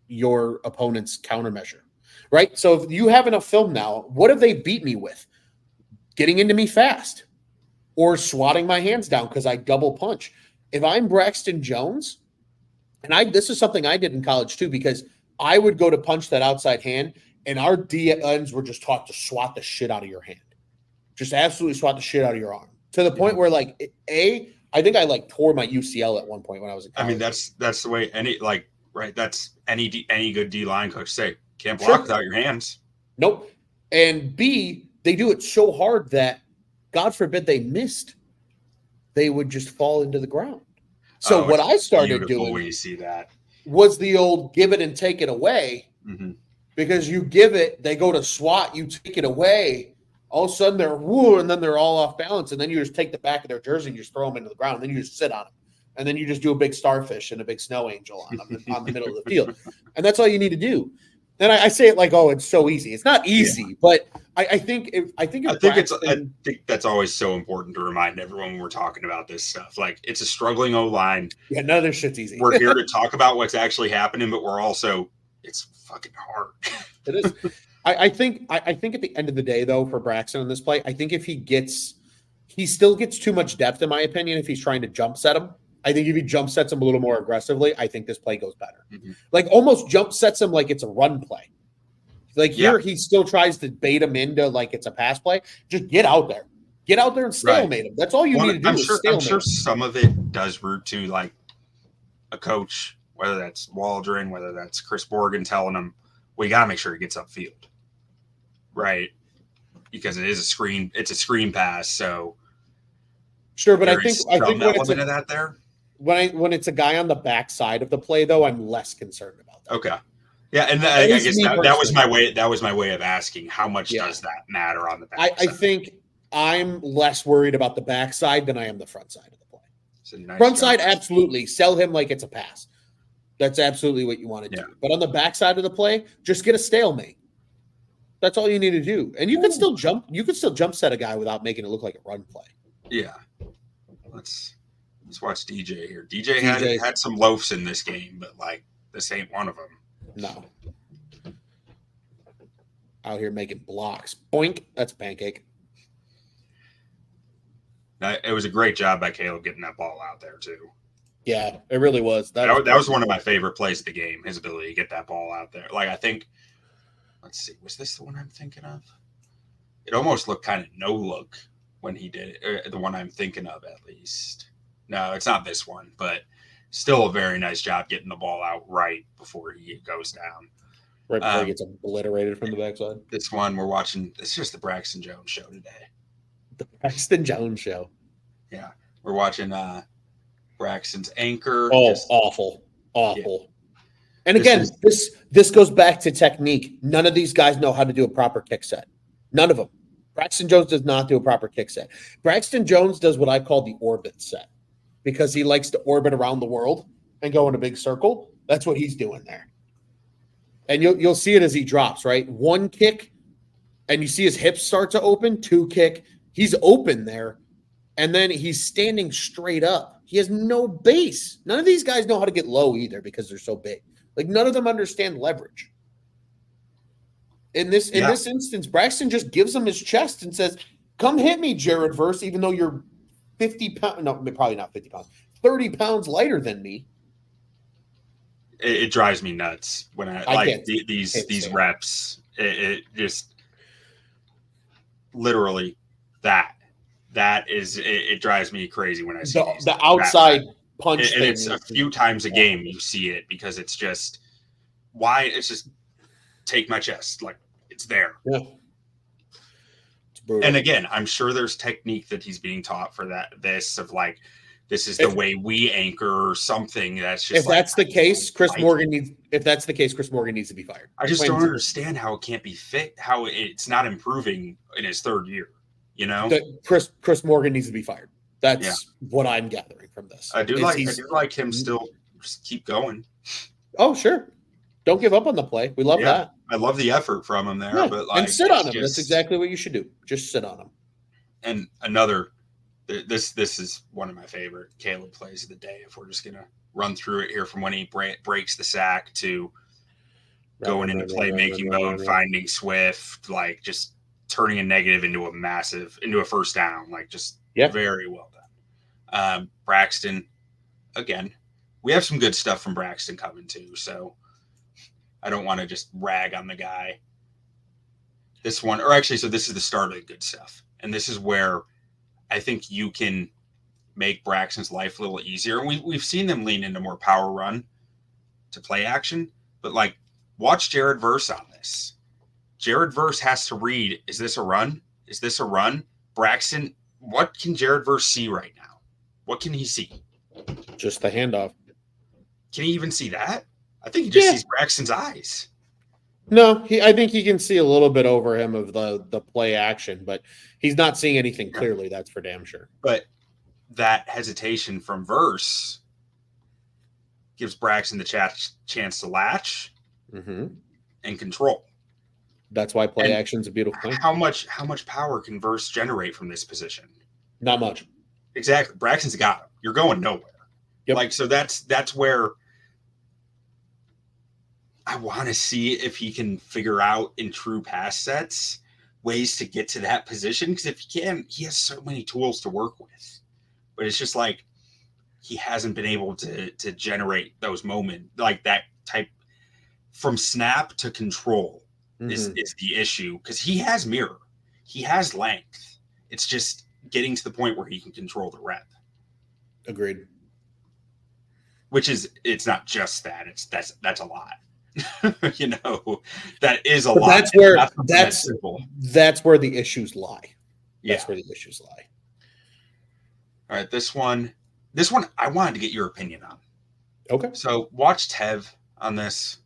your opponent's countermeasure. Right. So if you have enough film now, what have they beat me with? Getting into me fast or swatting my hands down because I double punch. If I'm Braxton Jones, and this is something I did in college too, because I would go to punch that outside hand, and our DNs were just taught to swat the shit out of your hand. Just absolutely swat the shit out of your arm. To the point where, like, I think I tore my UCL at one point when I was in college. I mean, that's the way that's any good D-line coach say. Can't block without your hands. Nope. And B, they do it so hard that, God forbid they missed, they would just fall into the ground. So what I started doing when you see that was the old give it and take it away. Mm-hmm. Because you give it, they go to swat, you take it away. All of a sudden they're woo, and then they're all off balance. And then you just take the back of their jersey and you just throw them into the ground. And then you just sit on them. And then you just do a big starfish and a big snow angel on them on the middle of the field. And that's all you need to do. And I say it like, oh, it's so easy. It's not easy, but I think that's always so important to remind everyone when we're talking about this stuff. Like, it's a struggling O-line. Yeah, none of this shit's easy. We're here to talk about what's actually happening, but it's fucking hard. It is. I think at the end of the day, though, for Braxton on this play, I think if he still gets too much depth, in my opinion, if he's trying to jump set him. I think if he jump sets him a little more aggressively, I think this play goes better. Mm-hmm. Like, almost jump sets him like it's a run play. Like, here, he still tries to bait him into like it's a pass play. Just get out there. Get out there and stalemate him. That's all you need to do is stalemate him. I'm sure some of it does root to, like, a coach, whether that's Waldron, whether that's Chris Morgan telling him, we got to make sure he gets upfield. Right? Because it's a screen pass, so sure, but I think when it's a guy on the back side of the play, though, I'm less concerned about that. Okay. Yeah, and I guess that was my way. That was my way of asking how much does that matter on the back. I think I'm less worried about the backside than I am the front side of the play. Front side, absolutely. Sell him like it's a pass. That's absolutely what you want to do. But on the backside of the play, just get a stalemate. That's all you need to do. And you can still jump. You can still jump set a guy without making it look like a run play. Yeah. Let's watch DJ here. DJ had some loafs in this game, but like this ain't one of them. No. Out here making blocks. Boink. That's a pancake. It was a great job by Caleb getting that ball out there too. Yeah, it really was. That was one of my favorite plays of the game, his ability to get that ball out there. Like, I think, let's see, was this the one I'm thinking of? It almost looked kind of no-look when he did it. The one I'm thinking of, at least. No, it's not this one, but still a very nice job getting the ball out right before he goes down. Right before he gets obliterated from the backside. This one we're watching, it's just the Braxton Jones show today. The Braxton Jones show. Yeah. We're watching Braxton's anchor. Oh, awful. Yeah. And again, this goes back to technique. None of these guys know how to do a proper kick set. None of them. Braxton Jones does not do a proper kick set. Braxton Jones does what I call the orbit set because he likes to orbit around the world and go in a big circle. That's what he's doing there. And you'll see it as he drops, right? One kick, and you see his hips start to open. Two kick, he's open there. And then he's standing straight up. He has no base. None of these guys know how to get low either because they're so big. Like, none of them understand leverage. In this instance, Braxton just gives him his chest and says, come hit me, Jared Verse, even though you're 50 pounds. No, probably not 50 pounds. 30 pounds lighter than me. It drives me nuts when I like can't these stand reps. It just literally that is it drives me crazy when I see the outside punch and thing. it's a few times a game you see it because it's just it's just take my chest, like it's there. Yeah. It's brutal. And again, I'm sure there's technique that he's being taught for this is the way we anchor or something. That's just if that's the case, Chris Morgan needs to be fired. I just don't understand how it can't be fit, how it's not improving in his third year. You know, Chris Morgan needs to be fired. That's what I'm gathering from this. I do like him still just keep going. Oh, sure. Don't give up on the play. We love that. I love the effort from him there, but and sit on him. That's exactly what you should do. Just sit on him. And another, this is one of my favorite Caleb plays of the day. If we're just gonna run through it here from when he breaks the sack to going into playmaking mode, finding Swift, like just turning a negative into a first down, like just very well done. Braxton, again, we have some good stuff from Braxton coming too, so I don't want to just rag on the guy. This is the start of the good stuff. And this is where I think you can make Braxton's life a little easier. And we've seen them lean into more power run to play action, but like watch Jared Verse on this. Jared Verse has to read, is this a run? Is this a run? Braxton, what can Jared Verse see right now? What can he see? Just the handoff. Can he even see that? I think he just sees Braxton's eyes. No, I think he can see a little bit over him of the play action, but he's not seeing anything clearly. That's for damn sure. But that hesitation from Verse gives Braxton the chance to latch and control. That's why play action's a beautiful thing. How much power can Verse generate from this position? Not much. Exactly. Braxton's got him. You're going nowhere. Yep. Like, so that's where I want to see if he can figure out in true pass sets ways to get to that position. Because if he can, he has so many tools to work with. But it's just like he hasn't been able to generate those moments, like that type from snap to control is the issue. Because he has mirror. He has length. It's just getting to the point where he can control the rep. Agreed. Which is, it's not just that. That's a lot. You know, that is a lot. That's where the issues lie. That's where the issues lie. All right, this one I wanted to get your opinion on. Okay. So watch Tev on this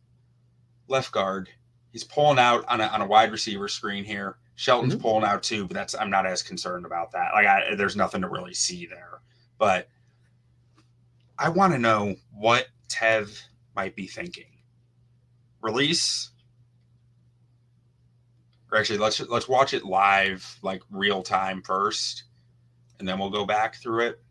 left guard. He's pulling out on a wide receiver screen here. Shelton's pulling out too, but I'm not as concerned about that. Like there's nothing to really see there. But I want to know what Tev might be thinking. Release, or actually let's watch it live, like real time first, and then we'll go back through it.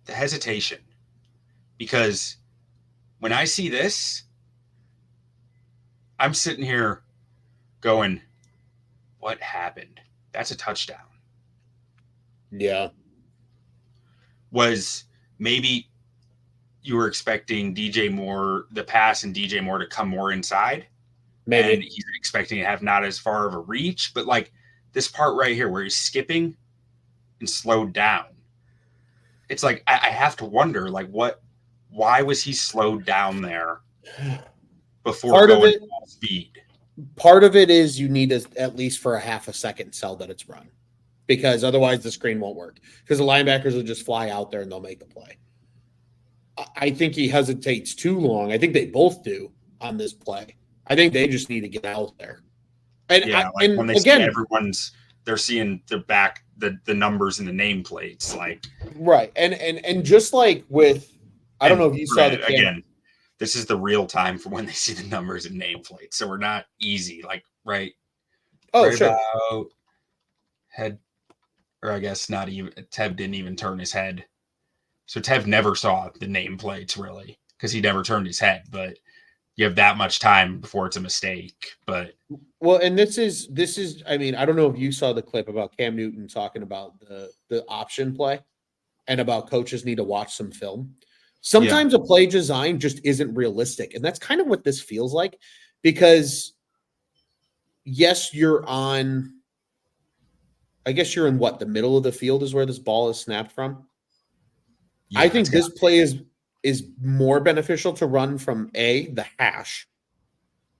The hesitation, because when I see this, I'm sitting here going, what happened? That's a touchdown. Yeah. Was maybe you were expecting DJ Moore, the pass and DJ Moore to come more inside. Maybe. And he's expecting to have not as far of a reach, but like this part right here where he's skipping and slowed down. It's like, I have to wonder, like why was he slowed down there before going full speed? Part of it is you need at least for a half a second sell that it's run. Because otherwise the screen won't work. Because the linebackers will just fly out there and they'll make the play. I think he hesitates too long. I think they both do on this play. I think they just need to get out there. And when they see they're seeing the numbers and the nameplates, like right. And just like with, I don't know if you saw the again. This is the real time for when they see the numbers and nameplates. So we're not easy, like right. Oh, right sure. About head. Or I guess not even, Tev didn't even turn his head. So Tev never saw the nameplates really, because he never turned his head. But you have that much time before it's a mistake. But well, and this is I mean, I don't know if you saw the clip about Cam Newton talking about the option play and about coaches need to watch some film. Sometimes a play design just isn't realistic. And that's kind of what this feels like, because yes, I guess you're in what, the middle of the field is where this ball is snapped from. I think this play is more beneficial to run from A, the hash.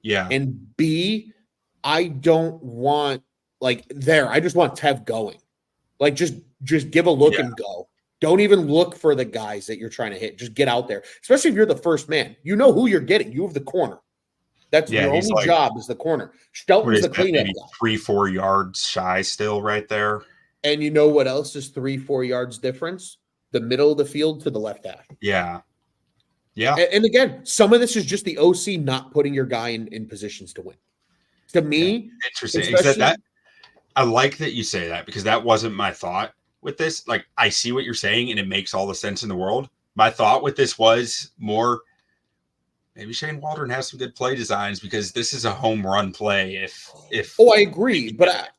Yeah. And B, I don't want I just want Tev going. Like just give a look and go. Don't even look for the guys that you're trying to hit. Just get out there. Especially if you're the first man. You know who you're getting. You have the corner. That's your only job is the corner. Shelton's the cleanup guy. 3-4 yards shy still right there. And you know what else is 3-4 yards difference? The middle of the field to the left hash. Yeah. Yeah. And again, some of this is just the OC not putting your guy in positions to win. To me, interesting. That I like that you say that, because that wasn't my thought with this. Like, I see what you're saying and it makes all the sense in the world. My thought with this was more, maybe Shane Waldron has some good play designs, because this is a home run play. If I agree, but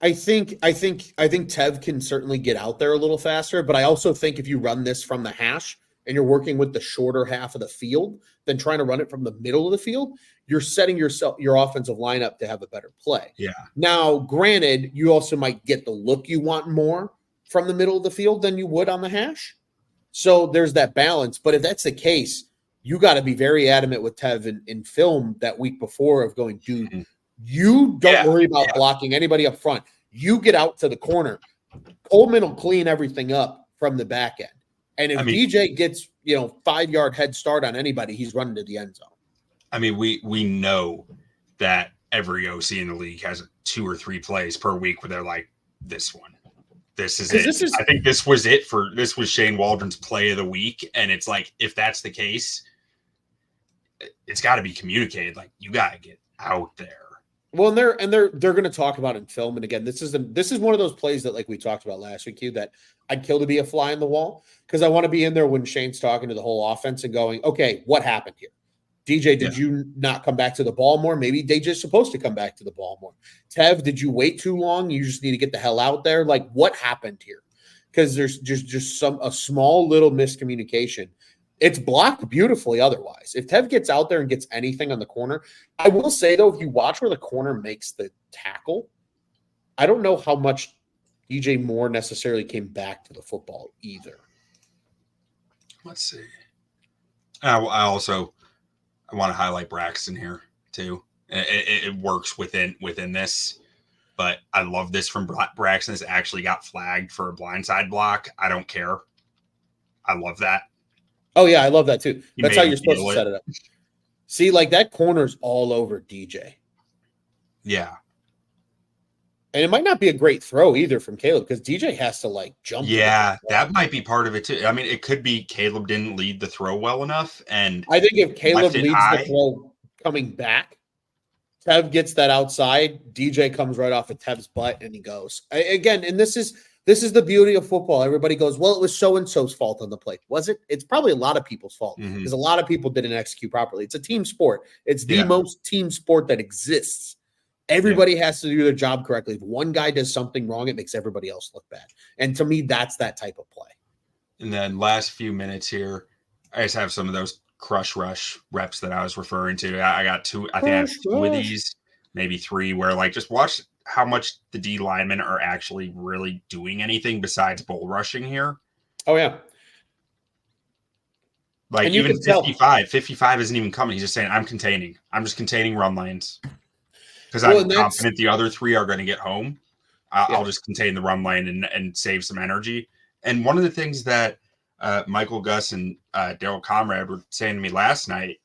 I think Tev can certainly get out there a little faster. But I also think if you run this from the hash and you're working with the shorter half of the field than trying to run it from the middle of the field, you're setting your offensive lineup to have a better play. Yeah. Now, granted, you also might get the look you want more from the middle of the field than you would on the hash. So there's that balance. But if that's the case, you got to be very adamant with Tev in film that week before of going, dude, you don't worry about blocking anybody up front. You get out to the corner. Coleman will clean everything up from the back end. And if DJ gets, 5-yard head start on anybody, he's running to the end zone. I mean, we know that every OC in the league has 2 or 3 plays per week where they're like, this one. This is it. I think this was Shane Waldron's play of the week. And it's like, if that's the case, it's got to be communicated. Like, you got to get out there. Well, they're going to talk about in film. And again, this is one of those plays that, like we talked about last week, Hugh, that I'd kill to be a fly in the wall, because I want to be in there when Shane's talking to the whole offense and going, okay, what happened here? DJ, did you not come back to the ball more? Maybe DJ's supposed to come back to the ball more. Tev, did you wait too long? You just need to get the hell out there. Like, what happened here? Because there's just a small little miscommunication. It's blocked beautifully otherwise. If Tev gets out there and gets anything on the corner, I will say, though, if you watch where the corner makes the tackle, I don't know how much DJ Moore necessarily came back to the football either. Let's see. I want to highlight Braxton here too. It works within this, but I love this from Braxton. This actually got flagged for a blindside block. I don't care. I love that. Oh yeah, I love that too. That's how you're supposed to set it up. See, like, that corner's all over DJ. Yeah. And it might not be a great throw either from Caleb, because DJ has to jump. Yeah, that might be part of it too. I mean, it could be Caleb didn't lead the throw well enough. And I think if Caleb leads the throw coming back, Tev gets that outside, DJ comes right off of Tev's butt and he goes. Again, and this is the beauty of football. Everybody goes, well, it was so-and-so's fault on the play. Was it? It's probably a lot of people's fault, because a lot of people didn't execute properly. It's a team sport. It's the most team sport that exists. Everybody has to do their job correctly. If one guy does something wrong, it makes everybody else look bad. And to me, that's that type of play. And then last few minutes here, I just have some of those crush rush reps that I was referring to. I got 2. I think I have 2 of these, maybe 3, where just watch how much the D linemen are actually really doing anything besides bull rushing here. Oh, yeah. Like, even 55 isn't even coming. He's just saying, I'm just containing run lanes. Because I'm confident the other 3 are going to get home. I'll just contain the run lane and save some energy. And one of the things that Michael Gus and Daryl Comrade were saying to me last night,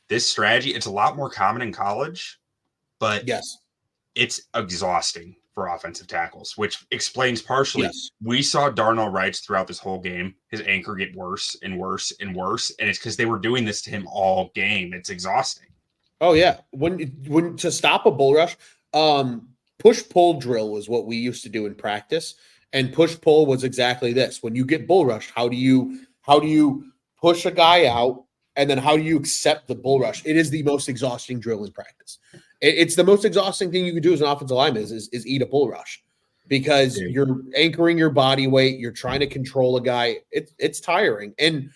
this strategy, it's a lot more common in college, but it's exhausting for offensive tackles, which explains partially. We saw Darnell Wright throughout this whole game, his anchor get worse and worse and worse. And it's because they were doing this to him all game. It's exhausting. Oh yeah, when to stop a bull rush, push-pull drill was what we used to do in practice, and push-pull was exactly this. When you get bull rushed, how do you push a guy out and then how do you accept the bull rush? It is the most exhausting drill in practice. It's the most exhausting thing you can do as an offensive lineman is eat a bull rush because you're anchoring your body weight. You're trying to control a guy. It's tiring. And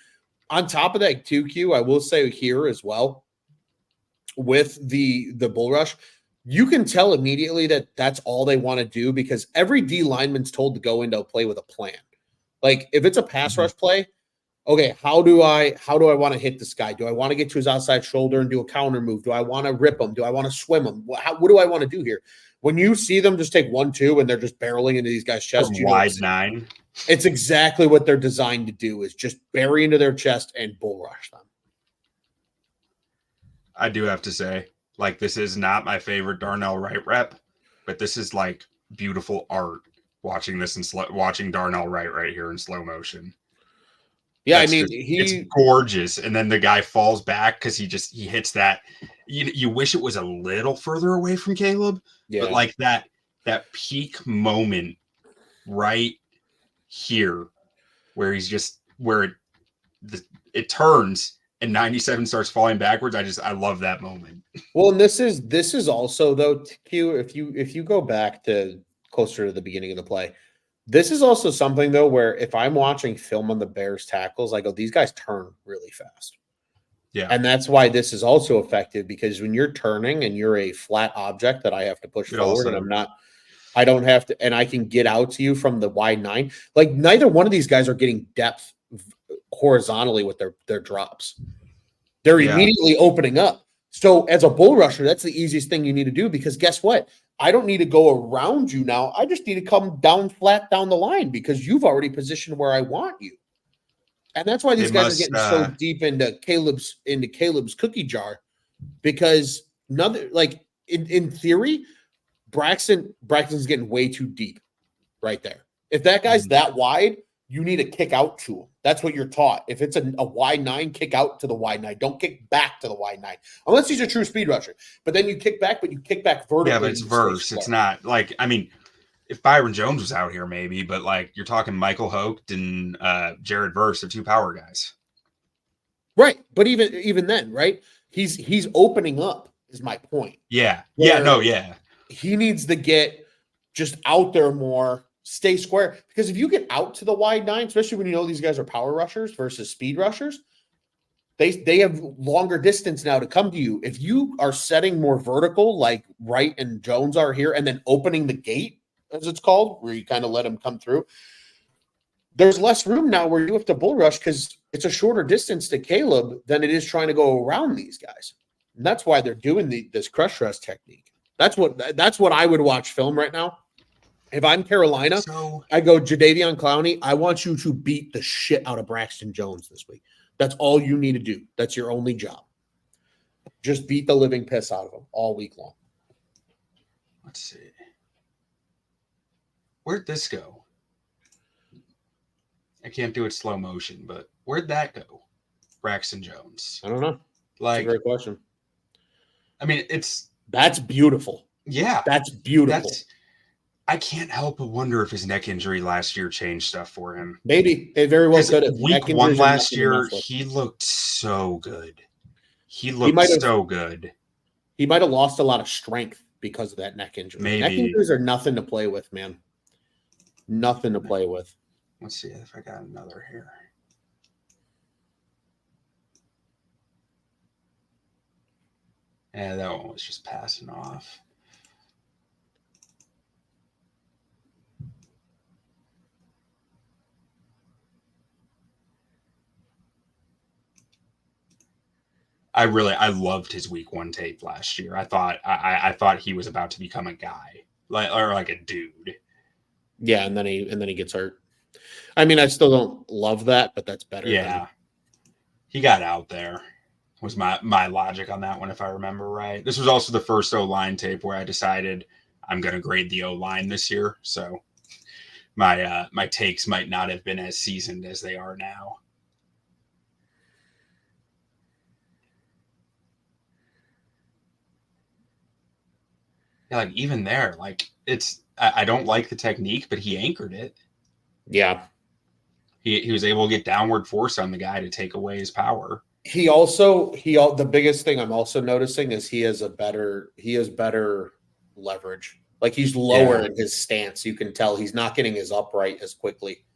on top of that, 2Q, I will say here as well with the bull rush, you can tell immediately that that's all they want to do because every D lineman's told to go into a play with a plan. Like if it's a pass rush play, okay, how do I want to hit this guy? Do I want to get to his outside shoulder and do a counter move? Do I want to rip him? Do I want to swim him? What do I want to do here? When you see them just take 1-2 and they're just barreling into these guys' chests, wide 9. It's exactly what they're designed to do is just bury into their chest and bull rush them. I do have to say, like, this is not my favorite Darnell Wright rep, but this is like beautiful art watching this and watching Darnell Wright right here in slow motion. Yeah, That's I mean, it's gorgeous. And then the guy falls back because he hits that. You wish it was a little further away from Caleb, but like that peak moment right here where he's just where it turns and 97 starts falling backwards. I love that moment. Well, and this is also though, Q, if you go back to closer to the beginning of the play, this is also something though where if I'm watching film on the Bears tackles, I go, these guys turn really fast. Yeah. And that's why this is also effective because when you're turning and you're a flat object that I have to push forward and I don't have to, and I can get out to you from the wide 9. Like neither one of these guys are getting depth horizontally with their drops. They're immediately opening up. So as a bull rusher, that's the easiest thing you need to do because guess what? I don't need to go around you now. I just need to come down flat down the line because you've already positioned where I want you. And that's why these guys are getting so deep into Caleb's cookie jar because in theory, Braxton's getting way too deep right there. If that guy's that wide, you need to kick out to him. That's what you're taught. If it's a wide 9, kick out to the wide 9. Don't kick back to the wide 9. Unless he's a true speed rusher. But then you kick back, but you kick back vertically. Yeah, but it's verse. It's not like, I mean, if Byron Jones was out here, maybe, but like you're talking Michael Hogt and Jared Verse, the 2 power guys. Right. But even then, right? He's opening up, is my point. Yeah. He needs to get just out there more. Stay square because if you get out to the wide 9, especially when you know these guys are power rushers versus speed rushers, they have longer distance now to come to you. If you are setting more vertical like Wright and Jones are here and then opening the gate, as it's called, where you kind of let them come through, there's less room now where you have to bull rush because it's a shorter distance to Caleb than it is trying to go around these guys. And that's why they're doing this crush rest technique. That's what I would watch film right now. If I'm Carolina, I go, Jadeveon Clowney, I want you to beat the shit out of Braxton Jones this week. That's all you need to do. That's your only job. Just beat the living piss out of him all week long. Let's see. Where'd this go? I can't do it slow motion, but where'd that go? Braxton Jones. I don't know. Like, that's a great question. I mean, that's beautiful. Yeah. That's beautiful. I can't help but wonder if his neck injury last year changed stuff for him. Maybe. It very well could have. Week 1 last year, he looked so good. He so good. He might have lost a lot of strength because of that neck injury. Maybe. Neck injuries are nothing to play with, man. Nothing to play with. Let's see if I got another here. Yeah, that one was just passing off. I loved his week 1 tape last year. I thought he was about to become a guy, like a dude. Yeah, and then he gets hurt. I mean, I still don't love that, but that's better. Yeah, he got out there. Was my logic on that one, if I remember right. This was also the first O-line tape where I decided I'm going to grade the O-line this year. So my takes might not have been as seasoned as they are now. Yeah, like even there, like I don't like the technique, but he anchored it. Yeah. He was able to get downward force on the guy to take away his power. The biggest thing I'm also noticing is he has better leverage. Like he's lower Yeah. in his stance. You can tell he's not getting his upright as quickly.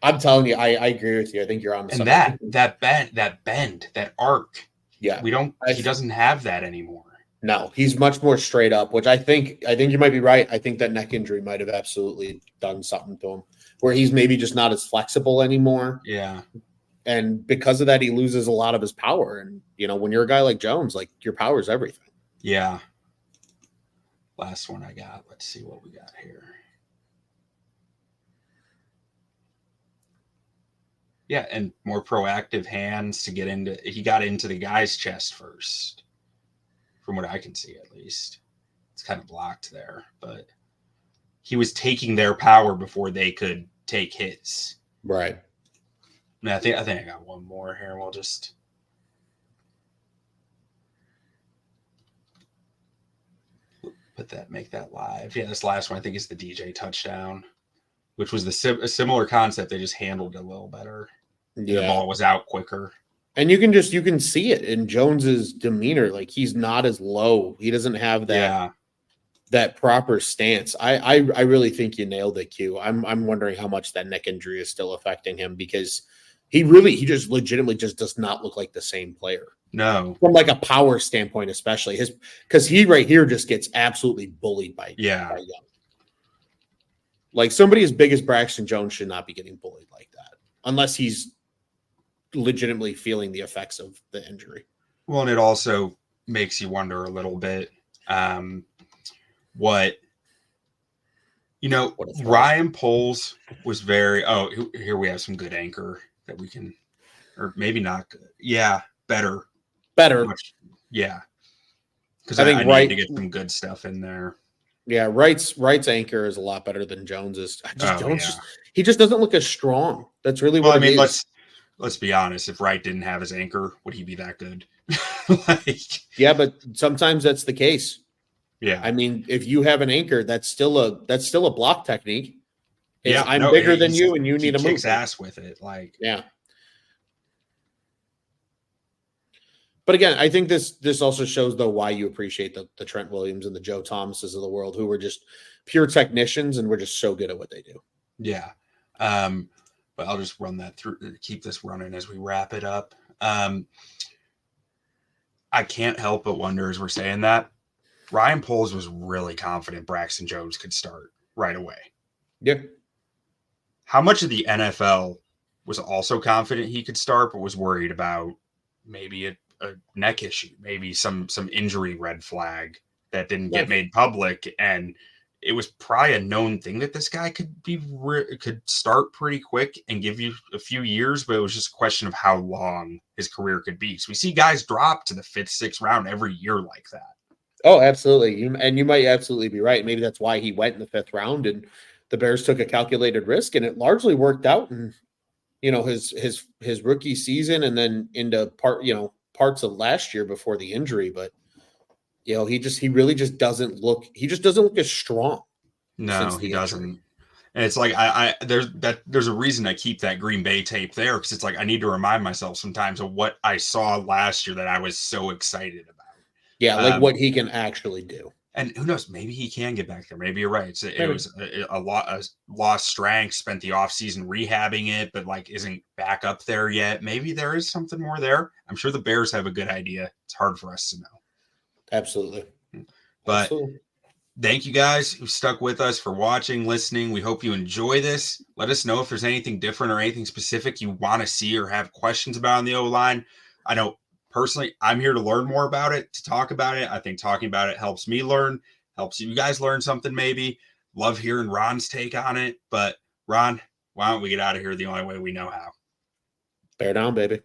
I'm telling you, I agree with you. I think you're on And something. that bend, that arc, Yeah. he doesn't have that anymore. No, he's much more straight up, which I think you might be right. I think that neck injury might have absolutely done something to him, where he's maybe just not as flexible anymore. Yeah. And because of that, he loses a lot of his power. And when you're a guy like Jones, like your power is everything. Yeah. Last one I got. Let's see what we got here. Yeah, and more proactive hands to get into. He got into the guy's chest first, from what I can see at least. It's kind of blocked there, but he was taking their power before they could take his. Right. And I think I got one more here. We'll just make that live. Yeah, this last one I think is the DJ touchdown, which was a similar concept. They just handled it a little better. Yeah. The ball was out quicker. And you can see it in Jones's demeanor. Like he's not as low. He doesn't have that proper stance. I really think you nailed it, Q. I'm wondering how much that neck injury is still affecting him, because he just legitimately just does not look like the same player. No. From like a power standpoint, especially because he right here just gets absolutely bullied by Young. Like somebody as big as Braxton Jones should not be getting bullied like that unless he's legitimately feeling the effects of the injury. Well, and it also makes you wonder a little bit Ryan Poles was here we have some good anchor that we can, or maybe not good. Yeah, better. Much, yeah. Because I think I need to get some good stuff in there. Yeah, Wright's anchor is a lot better than Jones's. He just doesn't look as strong. That's really what it is. Let's be honest. If Wright didn't have his anchor, would he be that good? Yeah, but sometimes that's the case. Yeah. I mean, if you have an anchor, that's still a block technique. I'm bigger than you, and you need to move. Kicks ass with it. Yeah. But again, I think this also shows, though, why you appreciate the Trent Williams and the Joe Thomases of the world, who were just pure technicians and were just so good at what they do. Yeah. But I'll just run that through, keep this running as we wrap it up. I can't help but wonder, as we're saying that, Ryan Poles was really confident Braxton Jones could start right away. Yeah. How much of the NFL was also confident he could start, but was worried about maybe a neck issue, maybe some injury red flag that didn't get made public, and it was probably a known thing that this guy could start pretty quick and give you a few years, but it was just a question of how long his career could be. So we see guys drop to the 5th, 6th round every year like that. Oh, absolutely. You might absolutely be right. Maybe that's why he went in the 5th round, and the Bears took a calculated risk, and it largely worked out in, his rookie season and then into parts of last year before the injury. But he really just doesn't look as strong. No, he doesn't. And it's like there's a reason I keep that Green Bay tape there, because it's like I need to remind myself sometimes of what I saw last year that I was so excited about. Yeah, like what he can actually do. And who knows, maybe he can get back there. Maybe you're right. It was a lost strength, spent the offseason rehabbing it, but isn't back up there yet. Maybe there is something more there. I'm sure the Bears have a good idea. It's hard for us to know. Absolutely. But thank you guys who stuck with us for watching, listening. We hope you enjoy this. Let us know if there's anything different or anything specific you want to see or have questions about on the O-line. I know personally, I'm here to learn more about it, to talk about it. I think talking about it helps me learn, helps you guys learn something maybe. Love hearing Ron's take on it. But Ron, why don't we get out of here the only way we know how? Bear down, baby.